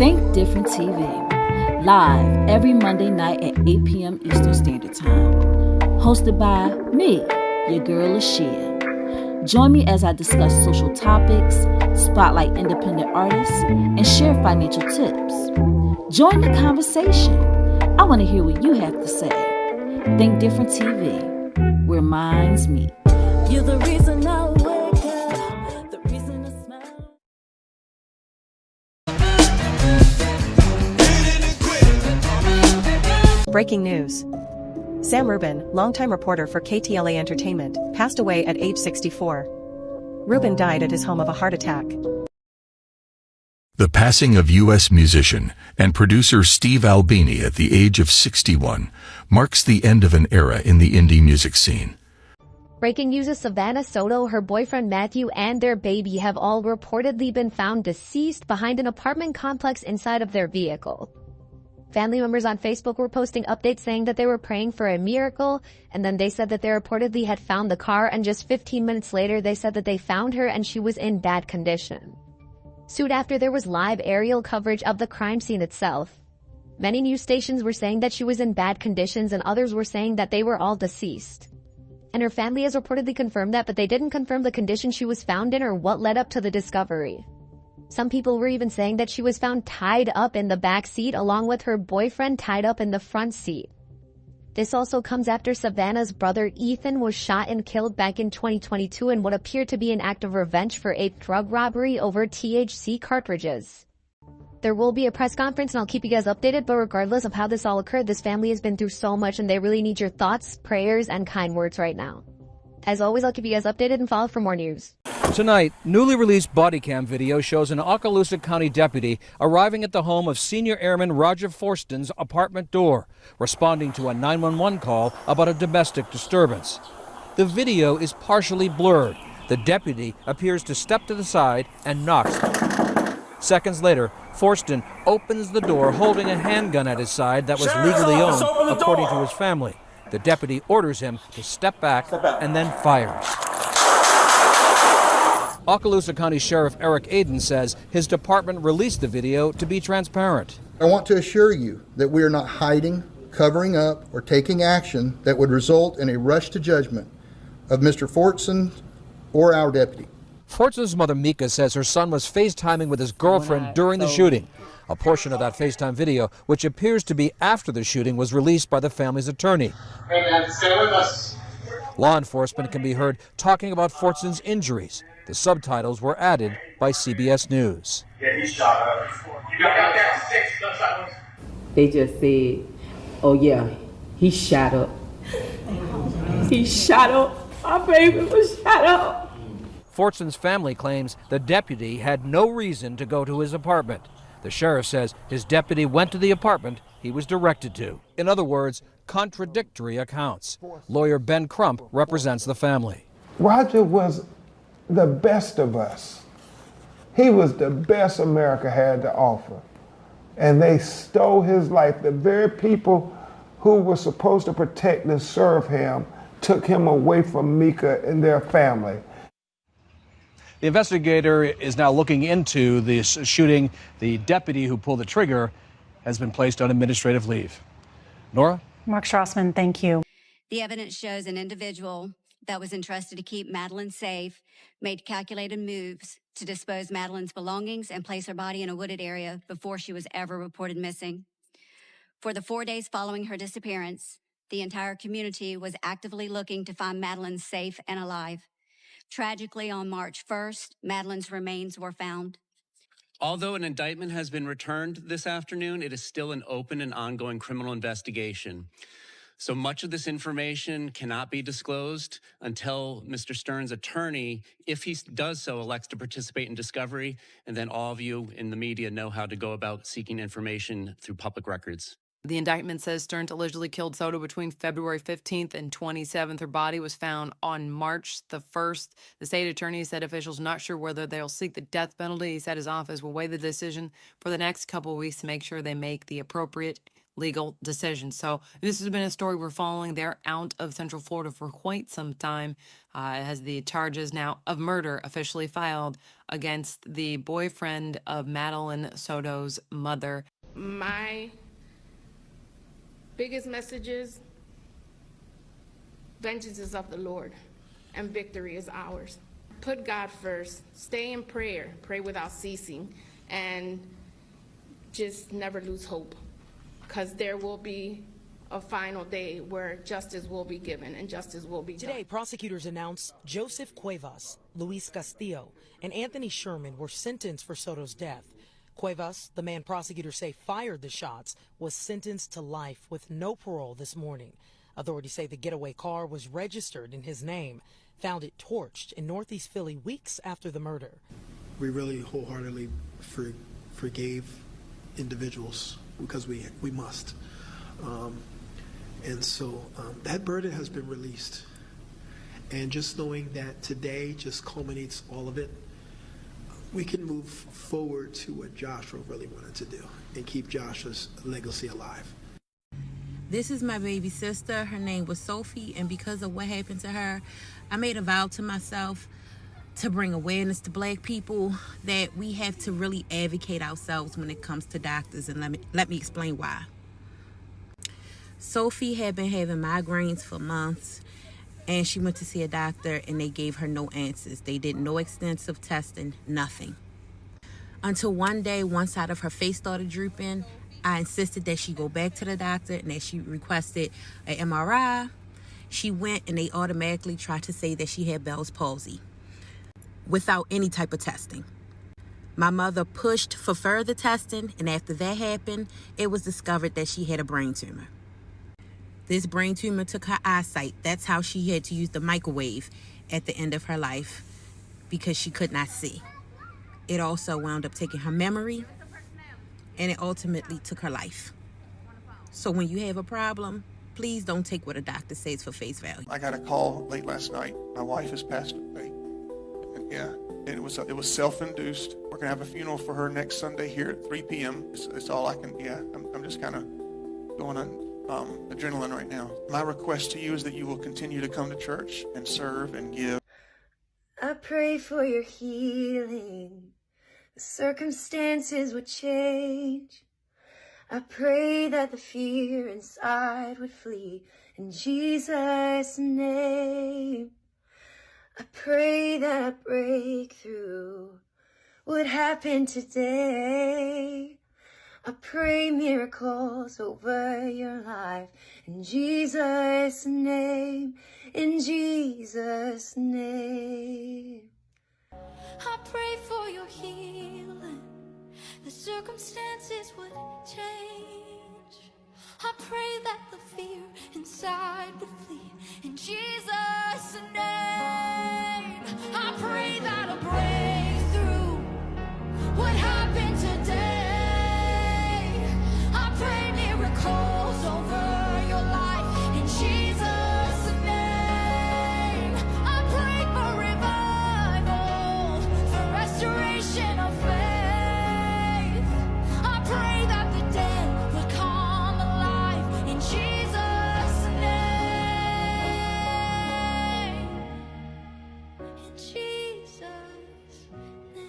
Think Different TV, live every Monday night at 8 p.m. Eastern Standard Time. Hosted by me, your girl Ashia. Join me as I discuss social topics, spotlight independent artists, and share financial tips. Join the conversation. I want to hear what you have to say. Think Different TV, where minds meet. You're the reason I wake up, the reason I smile. Breaking news. Sam Rubin, longtime reporter for KTLA Entertainment, passed away at age 64. Rubin died at his home of a heart attack. The passing of U.S. musician and producer Steve Albini at the age of 61 marks the end of an era in the indie music scene. Breaking news is Savannah Soto, her boyfriend Matthew, and their baby have all reportedly been found deceased behind an apartment complex inside of their vehicle. Family members on Facebook were posting updates saying that they were praying for a miracle, and then they said that they reportedly had found the car, and just 15 minutes later they said that they found her and she was in bad condition. Soon after, there was live aerial coverage of the crime scene itself. Many news stations were saying that she was in bad conditions, and others were saying that they were all deceased. And her family has reportedly confirmed that, but they didn't confirm the condition she was found in or what led up to the discovery. Some people were even saying that she was found tied up in the back seat along with her boyfriend tied up in the front seat. This also comes after Savannah's brother Ethan was shot and killed back in 2022 in what appeared to be an act of revenge for a drug robbery over THC cartridges. There will be a press conference and I'll keep you guys updated, but regardless of how this all occurred, this family has been through so much and they really need your thoughts, prayers, and kind words right now. As always, I'll keep you guys updated and follow for more news. Tonight, newly released body cam video shows an Okaloosa County deputy arriving at the home of Senior Airman Roger Forston's apartment door, responding to a 911 call about a domestic disturbance. The video is partially blurred. The deputy appears to step to the side and knocks. Seconds later, Forston opens the door holding a handgun at his side that was legally owned, according to his family. The deputy orders him to step back and then fires. Okaloosa County Sheriff Eric Aden says his department released the video to be transparent. I want to assure you that we are not hiding, covering up, or taking action that would result in a rush to judgment of Mr. Fortson or our deputy. Fortson's mother, Mika, says her son was FaceTiming with his girlfriend during the shooting. A portion of that FaceTime video, which appears to be after the shooting, was released by the family's attorney. Hey man, stay with us. Law enforcement can be heard talking about Fortson's injuries. The subtitles were added by CBS News. Yeah, he shot up. You got that 6 gunshot wounds? They just said, oh yeah, he shot up. He shot up. My baby was shot up. Fortson's family claims the deputy had no reason to go to his apartment. The sheriff says his deputy went to the apartment he was directed to. In other words, contradictory accounts. Lawyer Ben Crump represents the family. Roger was the best of us. He was the best America had to offer. And they stole his life. The very people who were supposed to protect and serve him took him away from Mika and their family. The investigator is now looking into this shooting. The deputy who pulled the trigger has been placed on administrative leave. Nora? Mark Strassman, thank you. The evidence shows an individual that was entrusted to keep Madeline safe made calculated moves to dispose Madeline's belongings and place her body in a wooded area before she was ever reported missing. For the 4 days following her disappearance, the entire community was actively looking to find Madeline safe and alive. Tragically, on March 1st, Madeline's remains were found. Although an indictment has been returned this afternoon, it is still an open and ongoing criminal investigation. So much of this information cannot be disclosed until Mr. Stern's attorney, if he does so, elects to participate in discovery, and then all of you in the media know how to go about seeking information through public records. The indictment says Stearns allegedly killed Soto between February 15th and 27th. Her body was found on March the 1st. The state attorney said officials not sure whether they'll seek the death penalty. He said his office will weigh the decision for the next couple of weeks to make sure they make the appropriate legal decision. So this has been a story we're following. They're out of Central Florida for quite some time. It has the charges now of murder officially filed against the boyfriend of Madeline Soto's mother. My biggest message is vengeance is of the Lord and victory is ours. Put God first, stay in prayer, pray without ceasing, and just never lose hope, because there will be a final day where justice will be given and justice will be done. Today, prosecutors announced Joseph Cuevas, Luis Castillo, and Anthony Sherman were sentenced for Soto's death. Cuevas, the man prosecutors say fired the shots, was sentenced to life with no parole this morning. Authorities say the getaway car was registered in his name, found it torched in Northeast Philly weeks after the murder. We really wholeheartedly forgave individuals because we must. And so that burden has been released. And just knowing that today just culminates all of it, we can move forward to what Joshua really wanted to do and keep Joshua's legacy alive. This is my baby sister. Her name was Sophie, and because of what happened to her, I made a vow to myself to bring awareness to Black people that we have to really advocate ourselves when it comes to doctors, and let me explain why. Sophie had been having migraines for months, and she went to see a doctor, and they gave her no answers. They did no extensive testing, nothing. Until one day, one side of her face started drooping. I insisted that she go back to the doctor and that she requested an MRI. She went, and they automatically tried to say that she had Bell's palsy without any type of testing. My mother pushed for further testing, and after that happened, it was discovered that she had a brain tumor. This brain tumor took her eyesight. That's how she had to use the microwave at the end of her life, because she could not see. It also wound up taking her memory, and it ultimately took her life. So when you have a problem, please don't take what a doctor says for face value. I got a call late last night. My wife has passed away. And it was self-induced. We're gonna have a funeral for her next Sunday here at 3 p.m. It's all I can. I'm just kind of going on adrenaline right now. My request to you is that you will continue to come to church and serve and give. I pray for your healing. The circumstances would change. I pray that the fear inside would flee in Jesus' name. I pray that a breakthrough would happen today. I pray miracles over your life in Jesus' name, in Jesus' name. I pray for your healing, the circumstances would change. I pray that the fear inside would flee in Jesus' name. I pray that a breakthrough would happen today. I pray miracles over your life in Jesus' name. I pray for revival, for restoration of faith. I pray that the dead would come alive in Jesus' name. In Jesus' name.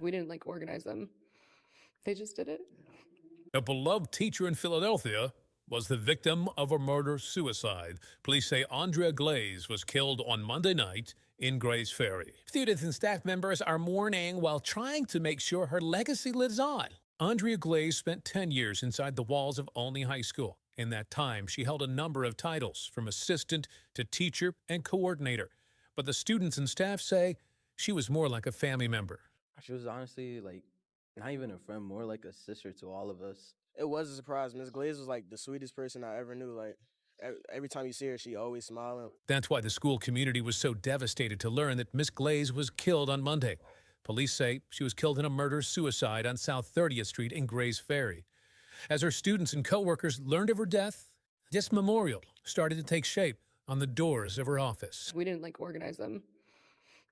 We didn't organize them. They just did it. A beloved teacher in Philadelphia was the victim of a murder-suicide. Police say Andrea Glaze was killed on Monday night in Grays Ferry. Students and staff members are mourning while trying to make sure her legacy lives on. Andrea Glaze spent 10 years inside the walls of Olney High School. In that time, she held a number of titles, from assistant to teacher and coordinator. But the students and staff say she was more like a family member. She was honestly not even a friend, more like a sister to all of us. It was a surprise. Miss Glaze was the sweetest person I ever knew. Every time you see her, she always smiling. That's why the school community was so devastated to learn that Miss Glaze was killed on Monday. Police say she was killed in a murder-suicide on South 30th Street in Grays Ferry. As her students and coworkers learned of her death, this memorial started to take shape on the doors of her office. We didn't organize them.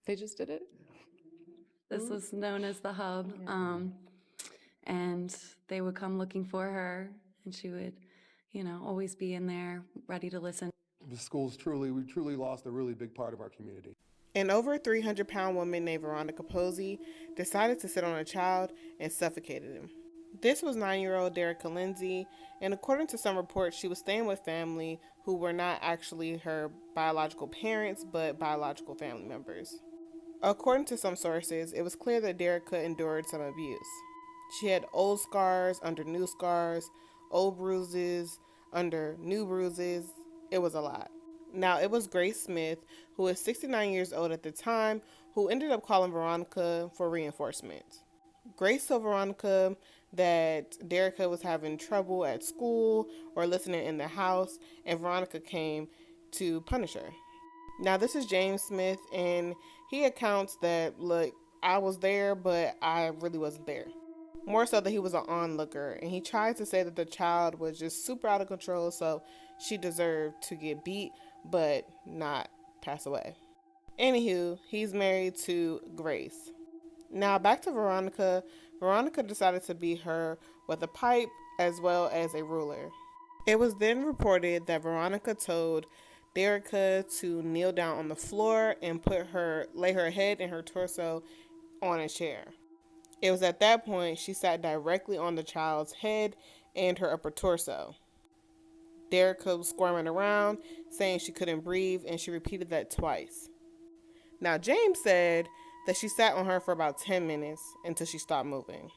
They just did it. This was known as the hub, and they would come looking for her, and she would, always be in there, ready to listen. The school's we truly lost a really big part of our community. An over 300-pound woman named Veronica Posey decided to sit on a child and suffocated him. This was 9-year-old Derrica Lindsay, and according to some reports, she was staying with family who were not actually her biological parents, but biological family members. According to some sources, it was clear that Derrica endured some abuse. She had old scars under new scars, old bruises under new bruises. It was a lot. Now, it was Grace Smith, who was 69 years old at the time, who ended up calling Veronica for reinforcements. Grace told Veronica that Derrica was having trouble at school or listening in the house, and Veronica came to punish her. Now, this is James Smith, and he accounts that, look, I was there, but I really wasn't there. More so that he was an onlooker, and he tried to say that the child was just super out of control, so she deserved to get beat, but not pass away. Anywho, he's married to Grace. Now, back to Veronica. Veronica decided to beat her with a pipe as well as a ruler. It was then reported that Veronica told Derrica to kneel down on the floor and lay her head and her torso on a chair. It was at that point she sat directly on the child's head and her upper torso. Derrica was squirming around, saying she couldn't breathe, and she repeated that twice. Now, James said that she sat on her for about 10 minutes until she stopped moving.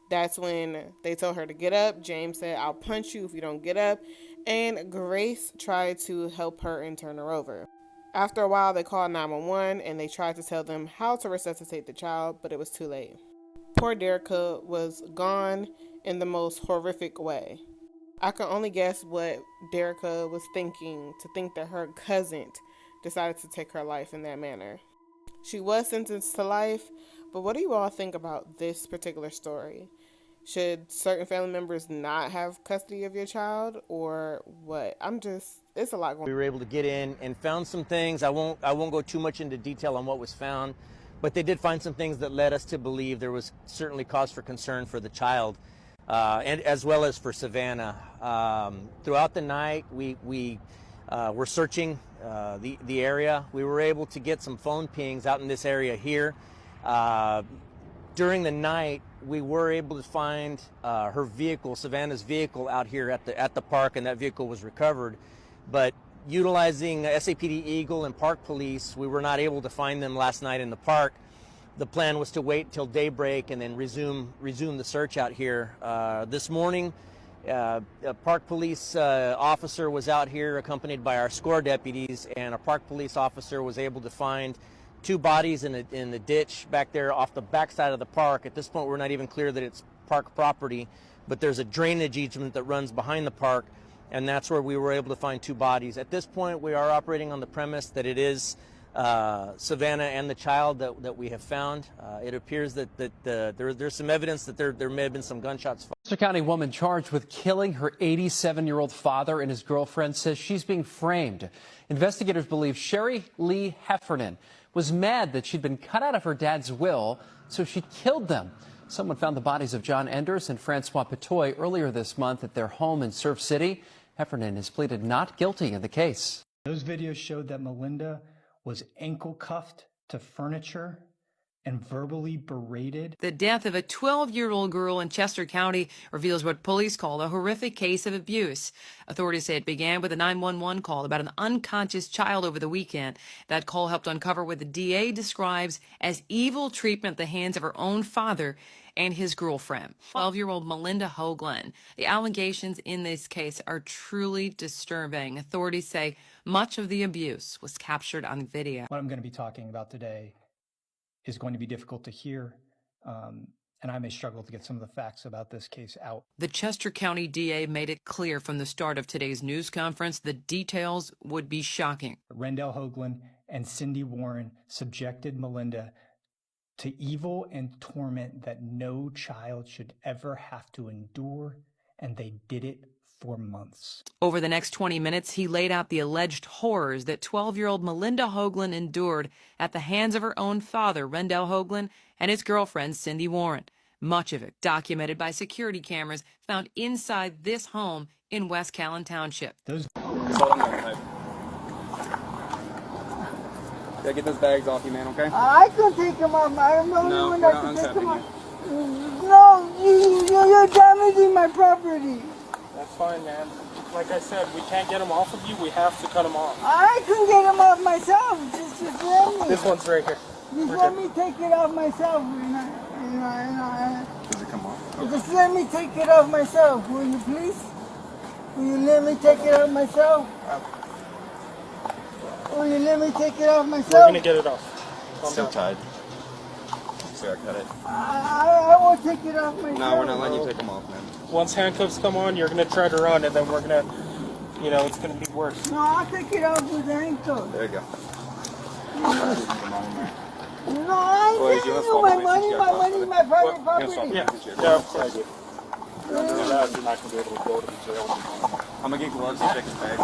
That's when they told her to get up. James said, "I'll punch you if you don't get up." And Grace tried to help her and turn her over. After a while, they called 911 and they tried to tell them how to resuscitate the child, but it was too late. Poor Derrica was gone in the most horrific way. I can only guess what Derrica was thinking to think that her cousin decided to take her life in that manner. She was sentenced to life, but what do you all think about this particular story? Should certain family members not have custody of your child, or what? It's a lot going on. We were able to get in and found some things. I won't go too much into detail on what was found, but they did find some things that led us to believe there was certainly cause for concern for the child, and as well as for Savannah. Throughout the night, we were searching the area. We were able to get some phone pings out in this area here. During the night, we were able to find her vehicle, Savannah's vehicle, out here at the park, and that vehicle was recovered. But utilizing SAPD Eagle and Park Police, we were not able to find them last night in the park. The plan was to wait till daybreak and then resume the search out here. This morning, a Park Police officer was out here accompanied by our SCORE deputies, and a Park Police officer was able to find 2 bodies in the ditch back there off the backside of the park. At this point, we're not even clear that it's park property, but there's a drainage easement that runs behind the park, and that's where we were able to find 2 bodies. At this point, we are operating on the premise that it is Savannah and the child that we have found. It appears that there's some evidence that there may have been some gunshots fired. Chester County woman charged with killing her 87-year-old father and his girlfriend says she's being framed. Investigators believe Sherry Lee Heffernan was mad that she'd been cut out of her dad's will, so she killed them. Someone found the bodies of John Enders and Francois Petoy earlier this month at their home in Surf City. Heffernan has pleaded not guilty in the case. Those videos showed that Melinda was ankle cuffed to furniture and verbally berated. The death of a 12-year-old girl in Chester County reveals what police call a horrific case of abuse. Authorities say it began with a 911 call about an unconscious child over the weekend. That call helped uncover what the DA describes as evil treatment at the hands of her own father and his girlfriend, 12-year-old Melinda Hoagland. The allegations in this case are truly disturbing. Authorities say much of the abuse was captured on video. What I'm going to be talking about today is going to be difficult to hear, and I may struggle to get some of the facts about this case out. The Chester County DA made it clear from the start of today's news conference the details would be shocking. Rendell Hoagland and Cindy Warren subjected Melinda to evil and torment that no child should ever have to endure and they did it for months. Over the next 20 minutes, he laid out the alleged horrors that 12-year-old Melinda Hoagland endured at the hands of her own father, Rendell Hoagland, and his girlfriend, Cindy Warren. Much of it documented by security cameras found inside this home in West Callan Township. Yeah, get those bags off you, man, okay? I can take them off. I'm the only No, one we're that not can take them off. unzipping No, you're damaging my property. That's fine, man. Like I said, we can't get them off of you. We have to cut them off. I can get them off myself. Just let me. This one's right here. Just We're let good. me take it off myself. Does it come off? Just let me take it off myself. Will you please? Will you let me take it off myself? Will you let me take it off myself? We're gonna get it off. Calm Still down. tied. See, I cut it. I will take it off myself. No, we're not letting you take them off, man. Once handcuffs come on, you're gonna try to run, and then we're gonna, you know, it's gonna be worse. No, I'll take it off with the handcuffs. There you go. No, I ain't Boys, you giving want you my to money, my private property. Yeah, yeah, of course. You're not gonna be able to go to the jail. I'm gonna get gloves and check his bags.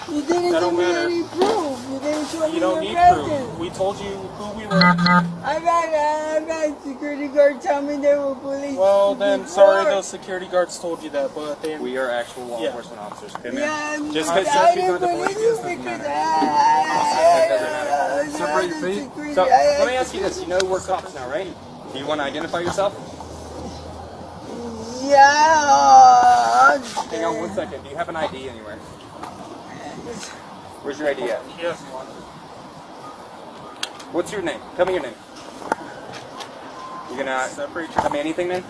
You didn't give me any proof. You didn't show me You don't your need records. proof. We told you who we were. I got security guard tell me they were police. Well, then, sorry those security guards told you that, but they... We are actual law enforcement officers. Okay, man? Yeah, Just I because some people didn't are the believe police you doesn't because matter. Separate your feet. So, let me ask you this. You know we're cops now, right? Do you want to identify yourself? Yeah. Hang on 1 second. Do you have an ID anywhere? Where's your ID at? Yes. What's your name? Tell me your name. You gonna tell me anything, man?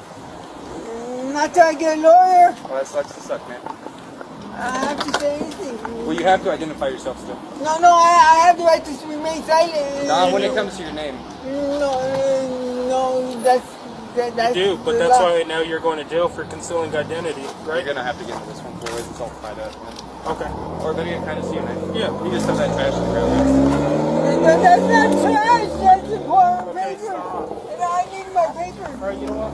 Not till I get a lawyer. Well, that sucks to suck, man. I have to say anything. Well, you have to identify yourself still. No, I have the right to remain silent. No, when it comes to your name. No, that's You do, but that's why now you're going to jail for concealing identity, right? You're gonna have to get into this one, boys. It's all tied up, man. Okay. Or better yet, kind of see your name. Yeah. You just throw that trash on the ground. That's not trash. That's important paper. And I need my paper. All right, you know what?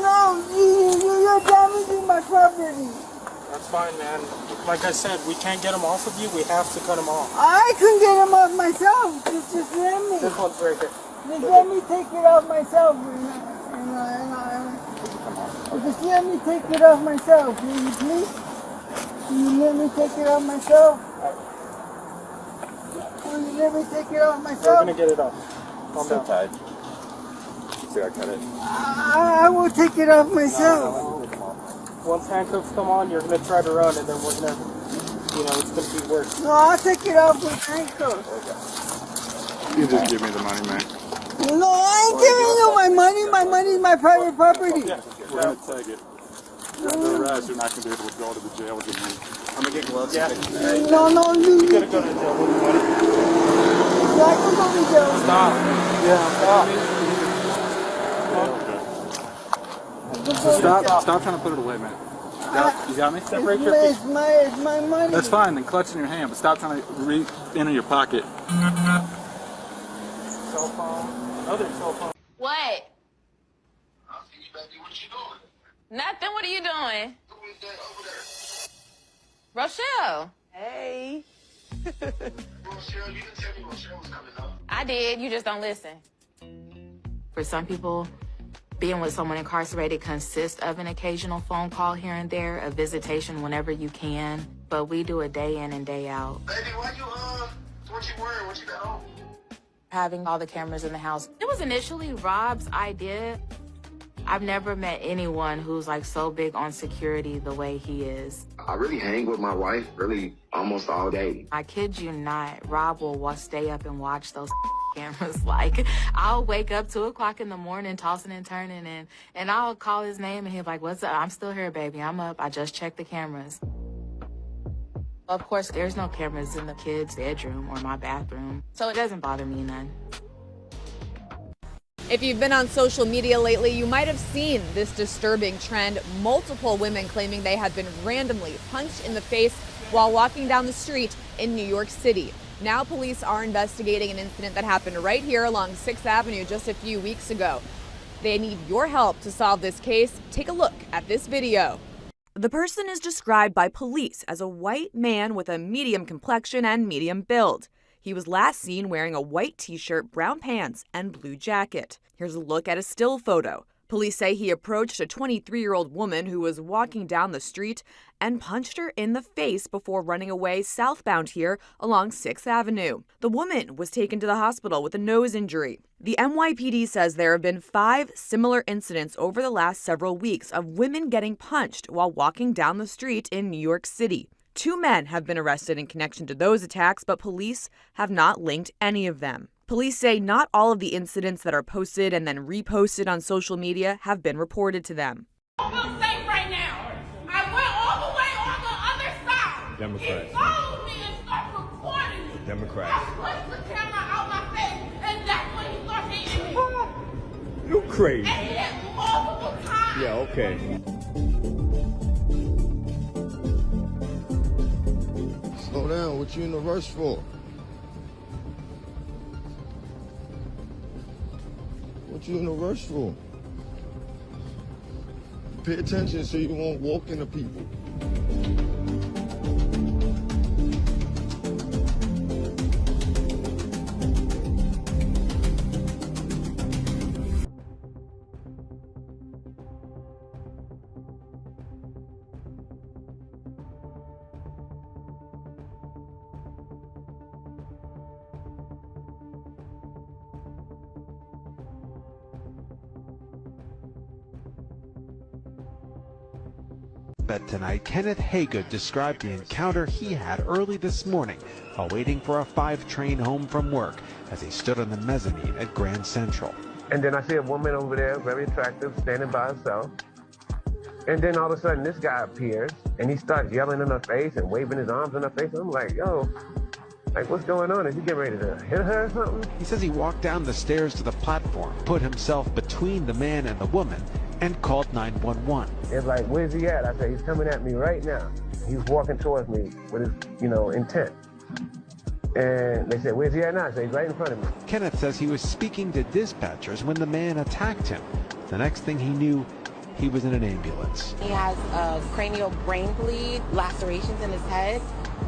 No, you're damaging my property. That's fine, man. Like I said, we can't get them off of you. We have to cut them off. I can get them off myself. Just let me. This one's right here. Just let me take it off myself. Just let me take it off myself. Will you please? Will you let me take it off myself? Will you let me take it off myself? We're going to get it off. Calm So down. tied. See, I cut it. I will take it off myself. Once handcuffs come on, you're going to try to run, and then we're going to, you know, it's going to be worse. No, I'll take it off with handcuffs. You just give me the money, man. No, I ain't giving you my money. My money is my private property. We're going to take it. You're under arrest. You're not going to be able to go to the jail with me. I'm going to get gloves. Yeah. No, you got to go to jail with money. I can go to jail. Stop. Yeah, stop. Stop trying to put it away, man. You got me? Separate your feet. It's my money. That's fine. Then clutch in your hand, but stop trying to reach into your pocket. Cell phone. Other cell phone. What? Nothing. What are you doing? Rochelle. Hey. I did. You just don't listen. For some people, being with someone incarcerated consists of an occasional phone call here and there, a visitation whenever you can. But we do it day in and day out. Baby, why you, what you wearing? What you got on? Having all the cameras in the house. It was initially Rob's idea. I've never met anyone who's like so big on security the way he is. I really hang with my wife really almost all day. I kid you not, Rob will stay up and watch those cameras. Like, I'll wake up 2 o'clock in the morning, tossing and turning, and I'll call his name, and he'll be like, what's up? I'm still here, baby. I'm up. I just checked the cameras. Of course, there's no cameras in the kids' bedroom or my bathroom, so it doesn't bother me none. If you've been on social media lately, you might have seen this disturbing trend. Multiple women claiming they had been randomly punched in the face while walking down the street in New York City. Now police are investigating an incident that happened right here along 6th Avenue just a few weeks ago. They need your help to solve this case. Take a look at this video. The person is described by police as a white man with a medium complexion and medium build. He was last seen wearing a white t-shirt, brown pants, and blue jacket. Here's a look at a still photo. Police say he approached a 23-year-old woman who was walking down the street and punched her in the face before running away southbound here along 6th Avenue. The woman was taken to the hospital with a nose injury. The NYPD says there have been 5 similar incidents over the last several weeks of women getting punched while walking down the street in New York City. 2 men have been arrested in connection to those attacks, but police have not linked any of them. Police say not all of the incidents that are posted and then reposted on social media have been reported to them. I feel safe right now. I went all the way on the other side. Democrats. He followed me and started recording me. Democrats. I pushed the camera out my face, and that's when he started hitting me. You crazy. And he hit multiple times. Yeah, okay. Slow down. What you in the rush for? What you in a rush for? Pay attention so you won't walk into people. Bed tonight, Kenneth Haygood described the encounter he had early this morning while waiting for a 5 train home from work as he stood on the mezzanine at Grand Central. And then I see a woman over there, very attractive, standing by herself. And then all of a sudden this guy appears and he starts yelling in her face and waving his arms in her face. I'm like, yo, like what's going on? Is he getting ready to hit her or something? He says he walked down the stairs to the platform, put himself between the man and the woman, and called 911. It's like, where's he at? I said, he's coming at me right now. He's walking towards me with his, intent. And they said, where's he at now? I said, he's right in front of me. Kenneth says he was speaking to dispatchers when the man attacked him. The next thing he knew, he was in an ambulance. He has a cranial brain bleed, lacerations in his head,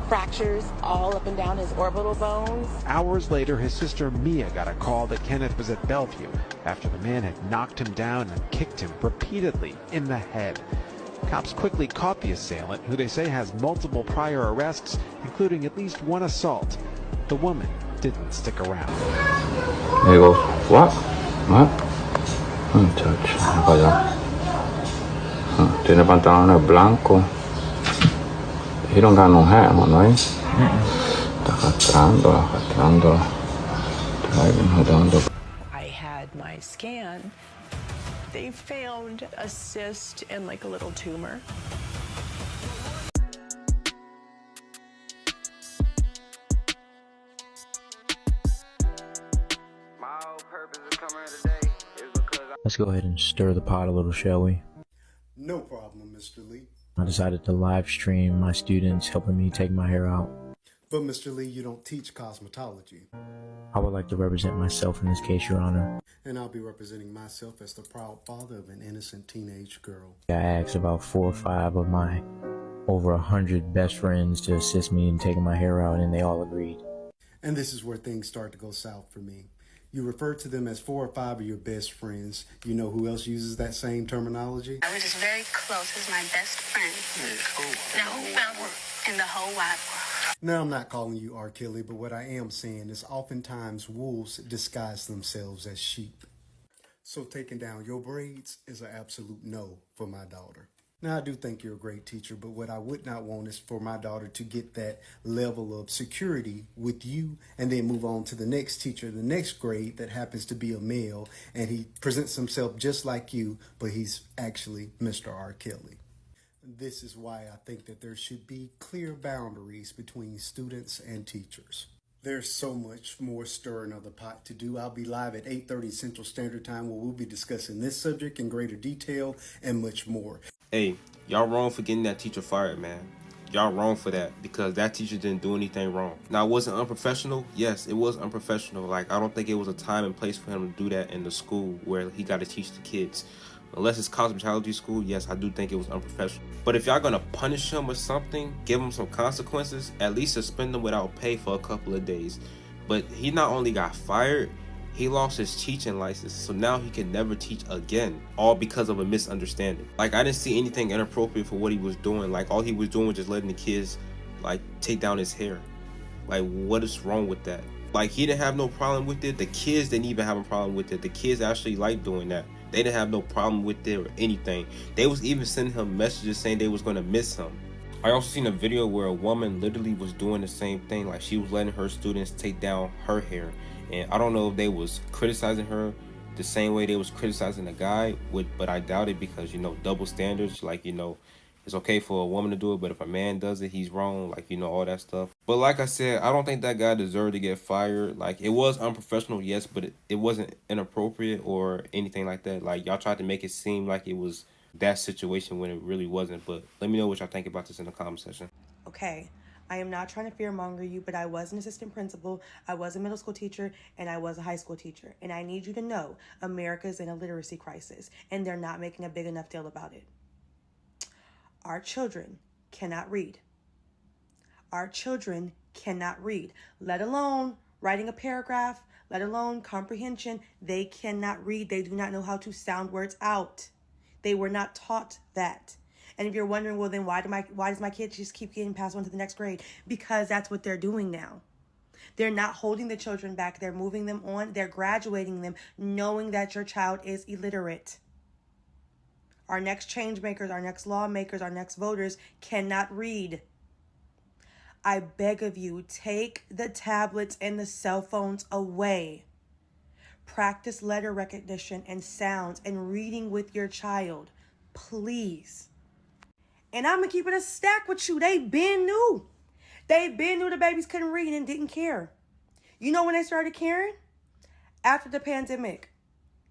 fractures all up and down his orbital bones. Hours later, his sister Mia got a call that Kenneth was at Bellevue after the man had knocked him down and kicked him repeatedly in the head. Cops quickly caught the assailant, who they say has multiple prior arrests, including at least 1 assault. The woman didn't stick around. He goes, what? What? Touch. Vaya. Tiene pantalones blancos. He don't got no hat on, right? Está arrastrando. I had my scan. They found a cyst and like a little tumor. Let's go ahead and stir the pot a little, shall we? No problem, Mr. Lee. I decided to live stream my students helping me take my hair out. But Mr. Lee, you don't teach cosmetology. I would like to represent myself in this case, Your Honor. And I'll be representing myself as the proud father of an innocent teenage girl. I asked about 4 or 5 of my over 100 best friends to assist me in taking my hair out, and they all agreed. And this is where things start to go south for me. You refer to them as 4 or 5 of your best friends. You know who else uses that same terminology? I was just very close. He's my best friend. Now who found him in the whole wide world? Now, I'm not calling you R. Kelly, but what I am saying is oftentimes wolves disguise themselves as sheep. So taking down your braids is an absolute no for my daughter. Now, I do think you're a great teacher, but what I would not want is for my daughter to get that level of security with you and then move on to the next teacher, the next grade that happens to be a male, and he presents himself just like you, but he's actually Mr. R. Kelly. This is why I think that there should be clear boundaries between students and teachers. There's so much more stirring of the pot to do. I'll be live at 8:30 Central Standard Time where we'll be discussing this subject in greater detail and much more. Hey, y'all wrong for getting that teacher fired, man. Y'all wrong for that because that teacher didn't do anything wrong. Now, was it unprofessional? Yes, it was unprofessional. Like, I don't think it was a time and place for him to do that in the school where he got to teach the kids. Unless it's cosmetology school, yes, I do think it was unprofessional. But if y'all gonna punish him or something, give him some consequences, at least suspend him without pay for a couple of days. But he not only got fired, he lost his teaching license, so now he can never teach again, all because of a misunderstanding. Like, I didn't see anything inappropriate for what he was doing. Like, all he was doing was just letting the kids, like, take down his hair. Like, what is wrong with that? Like, he didn't have no problem with it. The kids didn't even have a problem with it. The kids actually liked doing that. They didn't have no problem with it or anything. They was even sending him messages saying they was gonna miss him. I also seen a video where a woman literally was doing the same thing. Like, she was letting her students take down her hair. And I don't know if they was criticizing her the same way they was criticizing the guy, but I doubt it because, you know, double standards. Like, you know, it's okay for a woman to do it, but if a man does it, he's wrong. Like, you know, all that stuff. But like I said, I don't think that guy deserved to get fired. Like, it was unprofessional, yes, but it wasn't inappropriate or anything like that. Like, y'all tried to make it seem like it was that situation when it really wasn't. But let me know what y'all think about this in the comment section. Okay, I am not trying to fearmonger you, but I was an assistant principal, I was a middle school teacher, and I was a high school teacher. And I need you to know America's in a literacy crisis, and they're not making a big enough deal about it. Our children cannot read. Our children cannot read, let alone writing a paragraph, let alone comprehension. They cannot read. They do not know how to sound words out. They were not taught that. And if you're wondering, well, then why does my kid just keep getting passed on to the next grade? Because that's what they're doing now. They're not holding the children back. They're moving them on. They're graduating them, knowing that your child is illiterate. Our next change makers, our next lawmakers, our next voters cannot read. I beg of you, take the tablets and the cell phones away. Practice letter recognition and sounds and reading with your child, please. And I'm going to keep it a stack with you. They been knew. They been knew the babies couldn't read and didn't care. You know when they started caring? After the pandemic.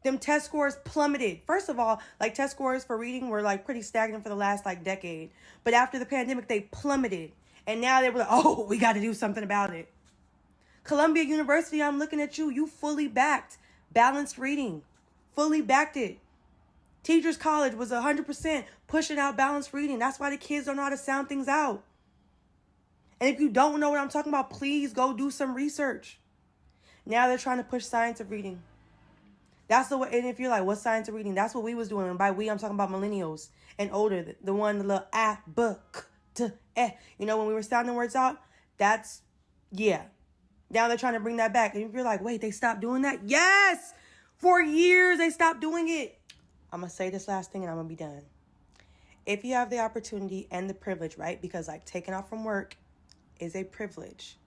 Them test scores plummeted. First of all, like, test scores for reading were like pretty stagnant for the last like decade. But after the pandemic, they plummeted. And now they were like, oh, we got to do something about it. Columbia University, I'm looking at you. You fully backed balanced reading. Fully backed it. Teachers College was 100% pushing out balanced reading. That's why the kids don't know how to sound things out. And if you don't know what I'm talking about, please go do some research. Now they're trying to push science of reading. That's the way. And if you're like, what's science of reading? That's what we was doing. And by we, I'm talking about millennials and older. The one, the little you know, when we were sounding words out, that's, yeah. Now they're trying to bring that back. And if you're like, wait, they stopped doing that? Yes! For years, they stopped doing it. I'm going to say this last thing and I'm going to be done. If you have the opportunity and the privilege, right? Because like taking off from work is a privilege.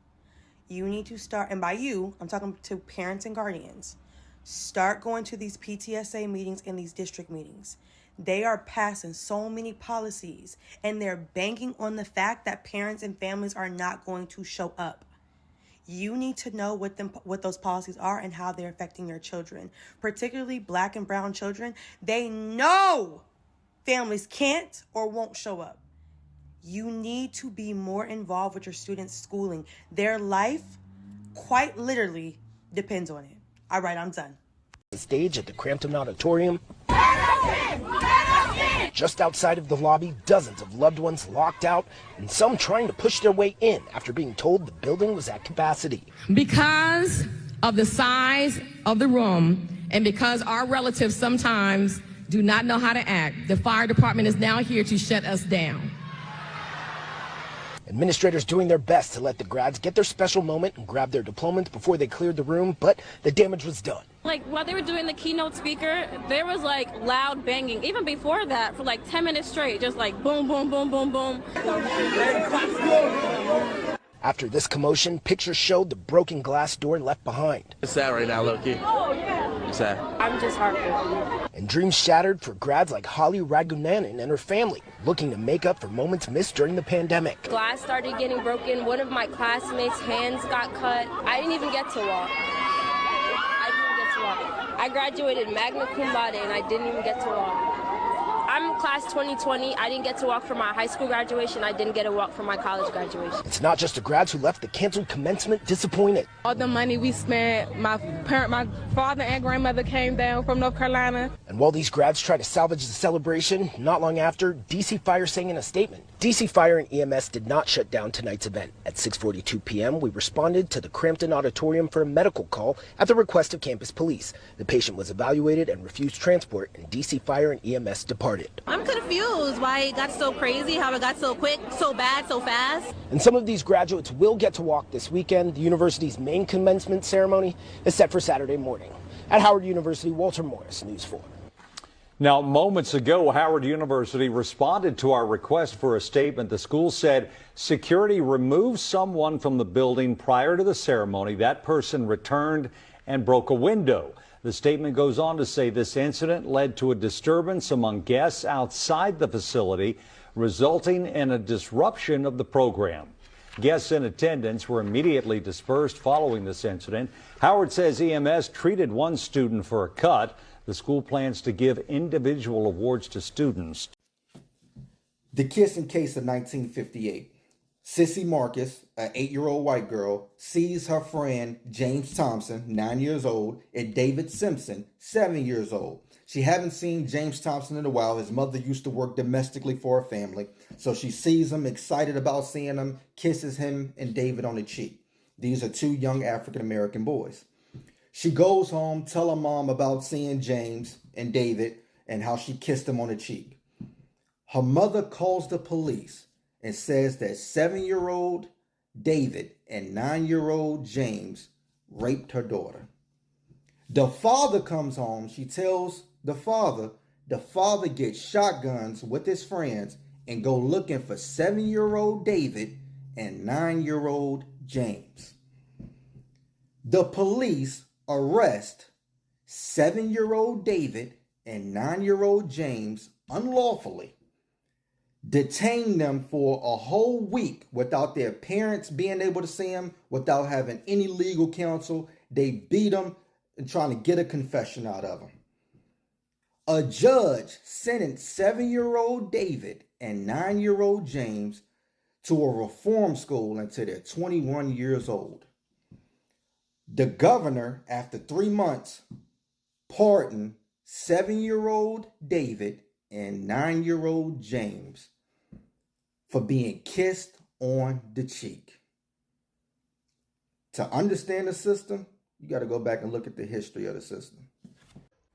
You need to start, and by you, I'm talking to parents and guardians. Start going to these PTSA meetings and these district meetings. They are passing so many policies and they're banking on the fact that parents and families are not going to show up. You need to know what those policies are and how they're affecting your children, particularly Black and brown children. They know families can't or won't show up. You need to be more involved with your students' schooling. Their life, quite literally, depends on it. All right, I'm done. The stage at the Crampton Auditorium. Just outside of the lobby, dozens of loved ones locked out and some trying to push their way in after being told the building was at capacity. Because of the size of the room and because our relatives sometimes do not know how to act, the fire department is now here to shut us down. Administrators doing their best to let the grads get their special moment and grab their diplomas before they cleared the room, but the damage was done. Like, while they were doing the keynote speaker, there was like loud banging. Even before that, for like 10 minutes straight, just like boom, boom, boom, boom, boom. After this commotion, pictures showed the broken glass door left behind. It's sad right now, low-key. Oh, yeah. It's sad. I'm just heartbroken. And dreams shattered for grads like Holly Ragunanan and her family, looking to make up for moments missed during the pandemic. Glass started getting broken. One of my classmates' hands got cut. I didn't even get to walk. I graduated magna cum laude and I didn't even get to walk. I'm class 2020. I didn't get to walk for my high school graduation. I didn't get to walk for my college graduation. It's not just the grads who left the canceled commencement disappointed. All the money we spent, my father and grandmother came down from North Carolina. And while these grads try to salvage the celebration, not long after, DC Fire sang in a statement. DC Fire and EMS did not shut down tonight's event. At 6:42 p.m., we responded to the Crampton Auditorium for a medical call at the request of campus police. The patient was evaluated and refused transport, and DC Fire and EMS departed. I'm confused why it got so crazy, how it got so quick, so bad, so fast. And some of these graduates will get to walk this weekend. The university's main commencement ceremony is set for Saturday morning. At Howard University, Walter Morris, News 4. Now, moments ago, Howard University responded to our request for a statement. The school said security removed someone from the building prior to the ceremony. That person returned and broke a window. The statement goes on to say this incident led to a disturbance among guests outside the facility, resulting in a disruption of the program. Guests in attendance were immediately dispersed following this incident. Howard says EMS treated one student for a cut. The school plans to give individual awards to students. The kissing case of 1958. Sissy Marcus, an 8-year-old white girl, sees her friend James Thompson, 9 years old, and David Simpson, 7 years old. She hadn't seen James Thompson in a while. His mother used to work domestically for her family. So she sees him, excited about seeing him, kisses him and David on the cheek. These are two young African-American boys. She goes home, tell her mom about seeing James and David and how she kissed him on the cheek. Her mother calls the police and says that 7-year-old David and 9-year-old James raped her daughter. The father comes home. She tells the father gets shotguns with his friends and go looking for 7-year-old David and 9-year-old James. The police arrest 7-year-old David and 9-year-old James unlawfully, detain them for a whole week without their parents being able to see them, without having any legal counsel. They beat them and trying to get a confession out of them. A judge sentenced 7-year-old David and 9-year-old James to a reform school until they're 21 years old. The governor, after 3 months, pardoned 7-year-old David and 9-year-old James for being kissed on the cheek. To understand the system, you got to go back and look at the history of the system.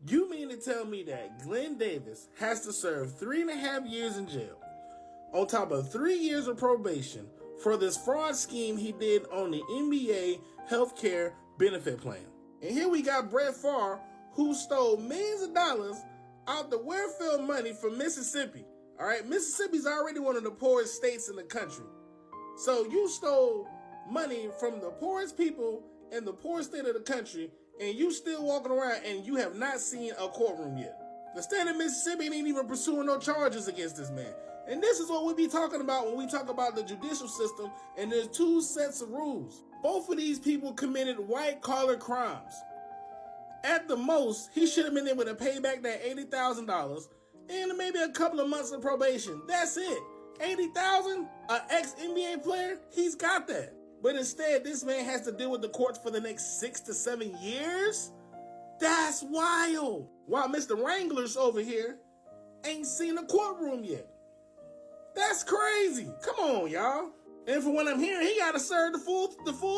You mean to tell me that Glenn Davis has to serve 3.5 years in jail, on top of 3 years of probation, for this fraud scheme he did on the NBA healthcare benefit plan? And here we got Brett Favre, who stole millions of dollars out the welfare money from Mississippi. All right, Mississippi's already one of the poorest states in the country. So you stole money from the poorest people in the poorest state of the country, and you still walking around and you have not seen a courtroom yet. The state of Mississippi ain't even pursuing no charges against this man. And this is what we be talking about when we talk about the judicial system, and there's two sets of rules. Both of these people committed white-collar crimes. At the most, he should have been able to pay back that $80,000 and maybe a couple of months of probation. That's it. $80,000? An ex-NBA player? He's got that. But instead, this man has to deal with the courts for the next 6 to 7 years? That's wild. While Mr. Wranglers over here ain't seen a courtroom yet. That's crazy. Come on, y'all. And from what I'm hearing, he got to serve the full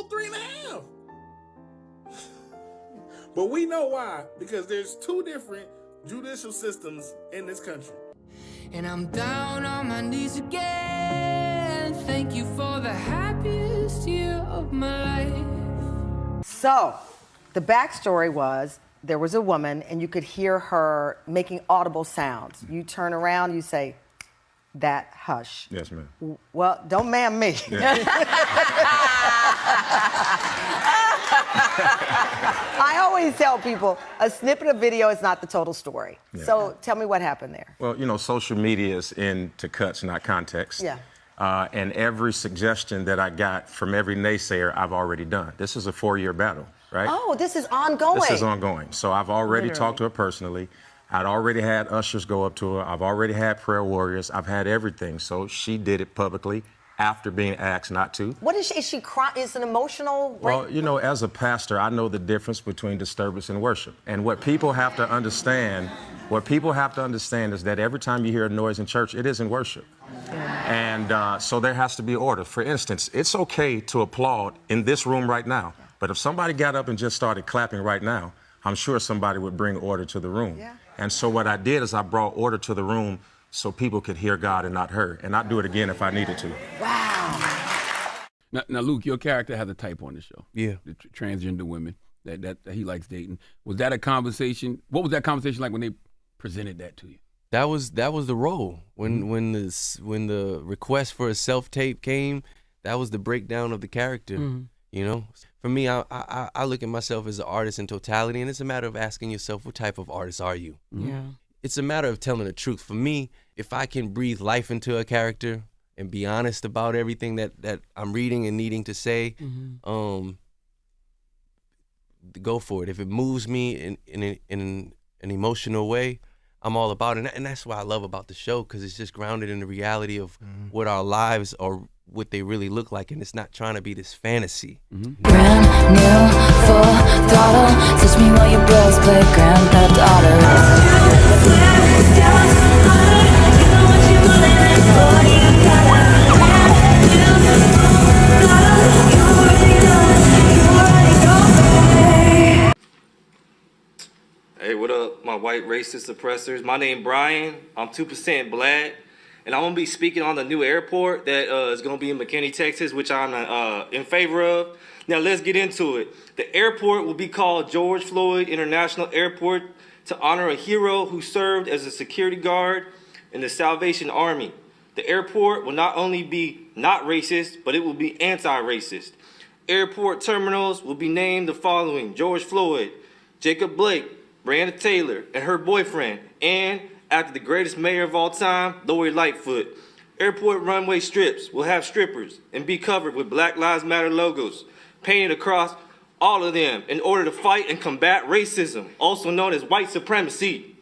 3.5. But we know why. Because there's two different judicial systems in this country. And I'm down on my knees again, thank you for the happiest year of my life. So, the backstory was there was a woman and you could hear her making audible sounds. You turn around, you say, that hush. Yes, ma'am. Well, don't ma'am me. Yeah. I always tell people a snippet of video is not the total story. Yeah. So tell me what happened there. Well, you know, social media is into cuts, not context. Yeah. And every suggestion that I got from every naysayer, I've already done. This is a 4-year battle, right? Oh, this is ongoing. This is ongoing. So I've already Literally. talked to her personally. I'd already had ushers go up to her. I've already had prayer warriors. I've had everything. So she did it publicly after being asked not to. What is she? Is she cry? Is an emotional? Well, you know, as a pastor, I know the difference between disturbance and worship. And what people have to understand, is that every time you hear a noise in church, it isn't worship. And so there has to be order. For instance, it's okay to applaud in this room right now. But if somebody got up and just started clapping right now, I'm sure somebody would bring order to the room. Yeah. And so what I did is I brought order to the room so people could hear God and not her. And I'd do it again if I needed to. Wow. Now, Luke, your character has a type on the show. Yeah. The transgender women that he likes dating. Was that a conversation? What was that conversation like when they presented that to you? That was the role. When the request for a self-tape came, that was the breakdown of the character. Mm-hmm. You know, for me, I look at myself as an artist in totality, and it's a matter of asking yourself, what type of artist are you? Yeah. It's a matter of telling the truth. For me, if I can breathe life into a character and be honest about everything that I'm reading and needing to say, go for it. If it moves me in an emotional way, I'm all about it. And that's what I love about the show, because it's just grounded in the reality of what our lives are, what they really look like, and it's not trying to be this fantasy. Mm-hmm. Brand new, full throttle. Teach me while your bros play Grand Theft Auto. Hey, what up, my white racist oppressors? My name Brian. I'm 2% black, and I'm gonna be speaking on the new airport that is gonna be in McKinney, Texas, which I'm in favor of. Now let's get into it. The airport will be called George Floyd International Airport to honor a hero who served as a security guard in the Salvation Army. The airport will not only be not racist, but it will be anti-racist. Airport terminals will be named the following: George Floyd, Jacob Blake, Breonna Taylor, and her boyfriend, and after the greatest mayor of all time, Lori Lightfoot. Airport runway strips will have strippers and be covered with Black Lives Matter logos painted across all of them in order to fight and combat racism, also known as white supremacy.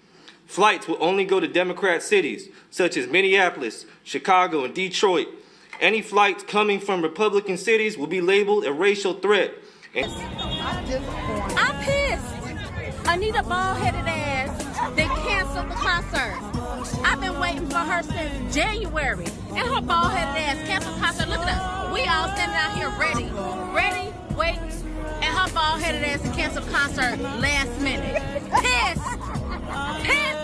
Flights will only go to Democrat cities, such as Minneapolis, Chicago, and Detroit. Any flights coming from Republican cities will be labeled a racial threat. I'm pissed. Anita bald-headed ass, they canceled the concert. I've been waiting for her since January. And her bald-headed ass canceled the concert. Look at us. We all standing out here ready, waiting. And her bald-headed ass canceled the concert last minute. Pissed,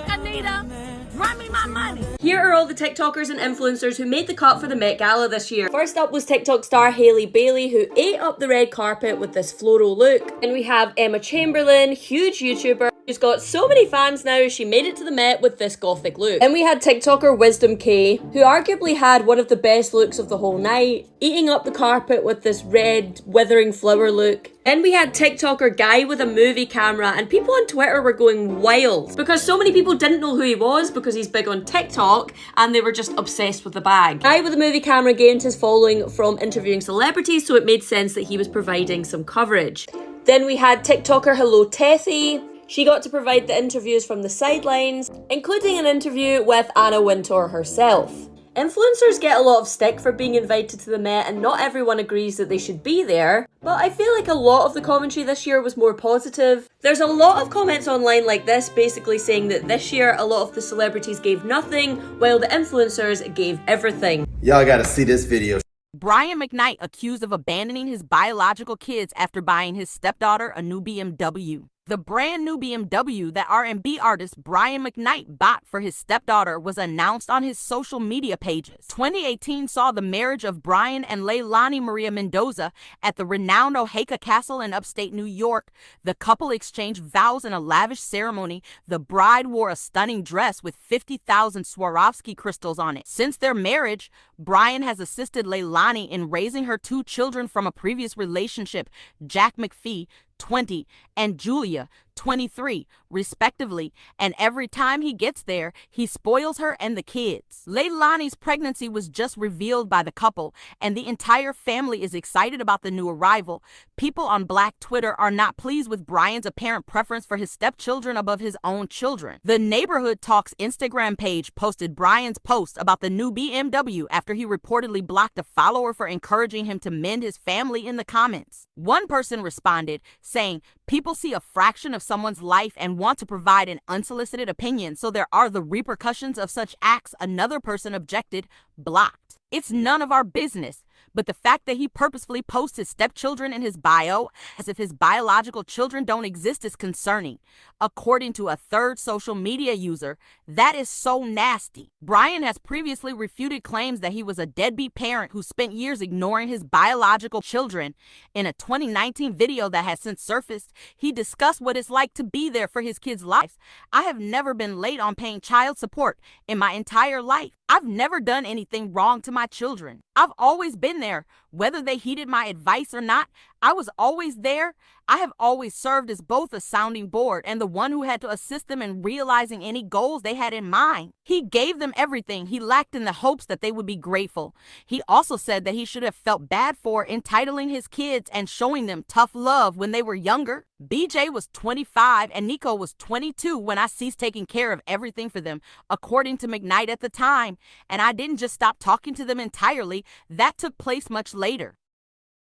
Anita. Run me my money. Here are all the TikTokers and influencers who made the cut for the Met Gala this year. First up was TikTok star Hailey Bailey, who ate up the red carpet with this floral look. And we have Emma Chamberlain, huge YouTuber, who's got so many fans now she made it to the Met with this gothic look. And we had TikToker Wisdom K, who arguably had one of the best looks of the whole night, eating up the carpet with this red withering flower look. Then we had TikToker Guy with a movie camera, and people on Twitter were going wild because so many people didn't know who he was because he's big on TikTok and they were just obsessed with the bag. Guy with a movie camera gained his following from interviewing celebrities, so it made sense that he was providing some coverage. Then we had TikToker Hello Tethy. She got to provide the interviews from the sidelines, including an interview with Anna Wintour herself. Influencers get a lot of stick for being invited to the Met, and not everyone agrees that they should be there, but I feel like a lot of the commentary this year was more positive. There's a lot of comments online like this basically saying that this year a lot of the celebrities gave nothing while the influencers gave everything. Y'all gotta see this video. Brian McKnight accused of abandoning his biological kids after buying his stepdaughter a new BMW. The brand new BMW that R&B artist Brian McKnight bought for his stepdaughter was announced on his social media pages. 2018 saw the marriage of Brian and Leilani Maria Mendoza at the renowned Oaxaca Castle in upstate New York. The couple exchanged vows in a lavish ceremony. The bride wore a stunning dress with 50,000 Swarovski crystals on it. Since their marriage, Brian has assisted Leilani in raising her 2 children from a previous relationship, Jack McPhee, 20, and Julia, 23, respectively, and every time he gets there, he spoils her and the kids. Leilani's pregnancy was just revealed by the couple, and the entire family is excited about the new arrival. People on Black Twitter are not pleased with Brian's apparent preference for his stepchildren above his own children. The Neighborhood Talks Instagram page posted Brian's post about the new BMW after he reportedly blocked a follower for encouraging him to mend his family in the comments. One person responded, saying, "People see a fraction of someone's life and want to provide an unsolicited opinion, so there are the repercussions of such acts." Another person objected, "Blocked. It's none of our business." But the fact that he purposefully posts his stepchildren in his bio as if his biological children don't exist is concerning. According to a third social media user, that is so nasty. Brian has previously refuted claims that he was a deadbeat parent who spent years ignoring his biological children. In a 2019 video that has since surfaced, he discussed what it's like to be there for his kids' lives. "I have never been late on paying child support in my entire life. I've never done anything wrong to my children. I've always been there, whether they heeded my advice or not. I was always there. I have always served as both a sounding board and the one who had to assist them in realizing any goals they had in mind. He gave them everything he lacked in the hopes that they would be grateful." He also said that he should have felt bad for entitling his kids and showing them tough love when they were younger. "BJ was 25 and Nico was 22 when I ceased taking care of everything for them," according to McKnight at the time. "And I didn't just stop talking to them entirely. That took place much later."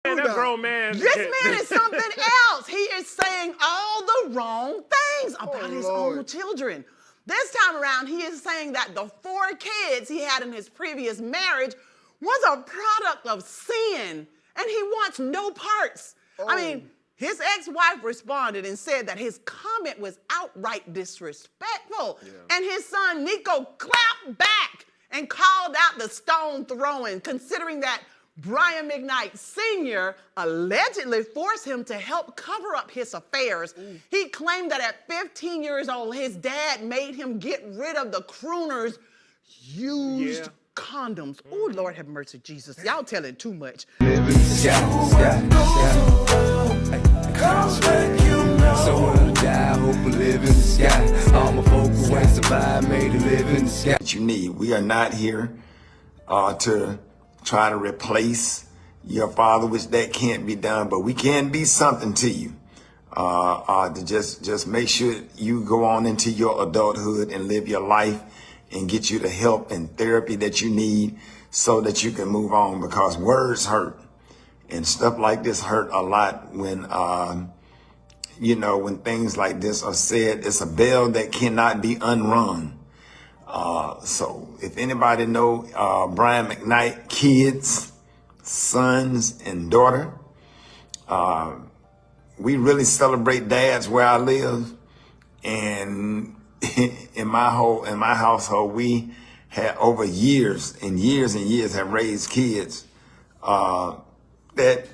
That grown man. This man is something else. He is saying all the wrong things about his own children. This time around, he is saying that the 4 kids he had in his previous marriage was a product of sin, and he wants no parts. I mean, his ex-wife responded and said that his comment was outright disrespectful, and his son Nico clapped back and called out the stone throwing, considering that Brian McKnight Sr. allegedly forced him to help cover up his affairs. He claimed that at 15 years old, his dad made him get rid of the crooner's used condoms. Oh, Lord have mercy, Jesus. Y'all telling too much. So when I die, I hope I live in the sky. All my folk who ain't survived made a live in the sky. What you need. We are not here to try to replace your father, which that can't be done, but we can be something to you. To just make sure you go on into your adulthood and live your life and get you the help and therapy that you need so that you can move on, because words hurt and stuff like this hurt a lot when, when things like this are said. It's a bell that cannot be unrung. So if anybody know Brian McKnight kids, sons and daughter, we really celebrate dads where I live, and in my household we had over years and years and years have raised kids that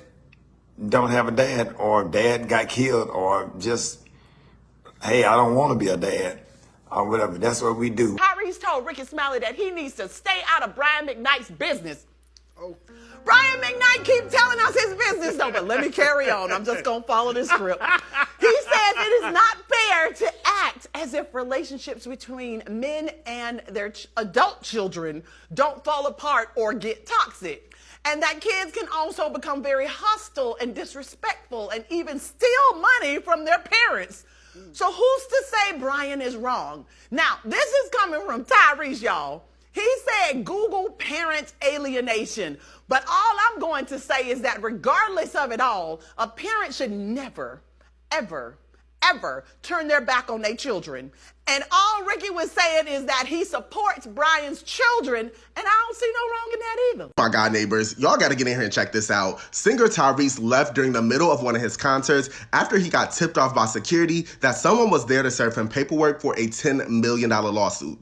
don't have a dad, or dad got killed, or just, hey, I don't want to be a dad, or whatever. That's what we do. Tyrese told Ricky Smiley that he needs to stay out of Brian McKnight's business. Brian McKnight keep telling us his business though, but let me carry on. I'm just gonna follow this script. He says it is not fair to act as if relationships between men and their adult children don't fall apart or get toxic, and that kids can also become very hostile and disrespectful and even steal money from their parents. So who's to say Brian is wrong? Now, this is coming from Tyrese, y'all. He said Google parent alienation. But all I'm going to say is that regardless of it all, a parent should never, ever, ever turn their back on their children. And all Ricky was saying is that he supports Brian's children, and I don't see no wrong in that either. My God, neighbors, y'all gotta get in here and check this out. Singer Tyrese left during the middle of one of his concerts after he got tipped off by security that someone was there to serve him paperwork for a $10 million lawsuit.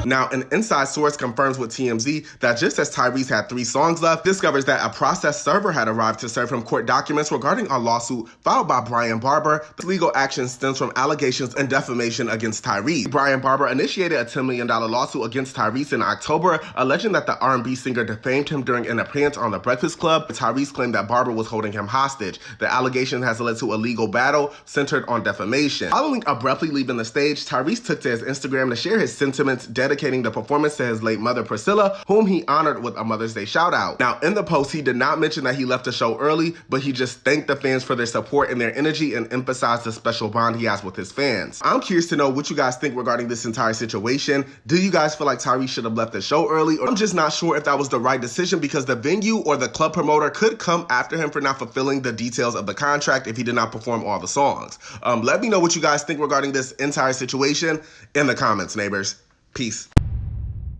Now, an inside source confirms with TMZ that just as Tyrese had 3 songs left, discovers that a process server had arrived to serve him court documents regarding a lawsuit filed by Brian Barber. The legal action stems from allegations and defamation against Tyrese. Brian Barber initiated a $10 million lawsuit against Tyrese in October, alleging that the R&B singer defamed him during an appearance on The Breakfast Club. Tyrese claimed that Barber was holding him hostage. The allegation has led to a legal battle centered on defamation. Following abruptly leaving the stage, Tyrese took to his Instagram to share his sentiments, dedicating the performance to his late mother Priscilla, whom he honored with a Mother's Day shout out. Now, in the post, he did not mention that he left the show early, but he just thanked the fans for their support and their energy and emphasized the special bond he has with his fans. I'm curious to know what you guys think regarding this entire situation. Do you guys feel like Tyrese should have left the show early? Or I'm just not sure if that was the right decision because the venue or the club promoter could come after him for not fulfilling the details of the contract if he did not perform all the songs. Let me know what you guys think regarding this entire situation in the comments, neighbors. Peace.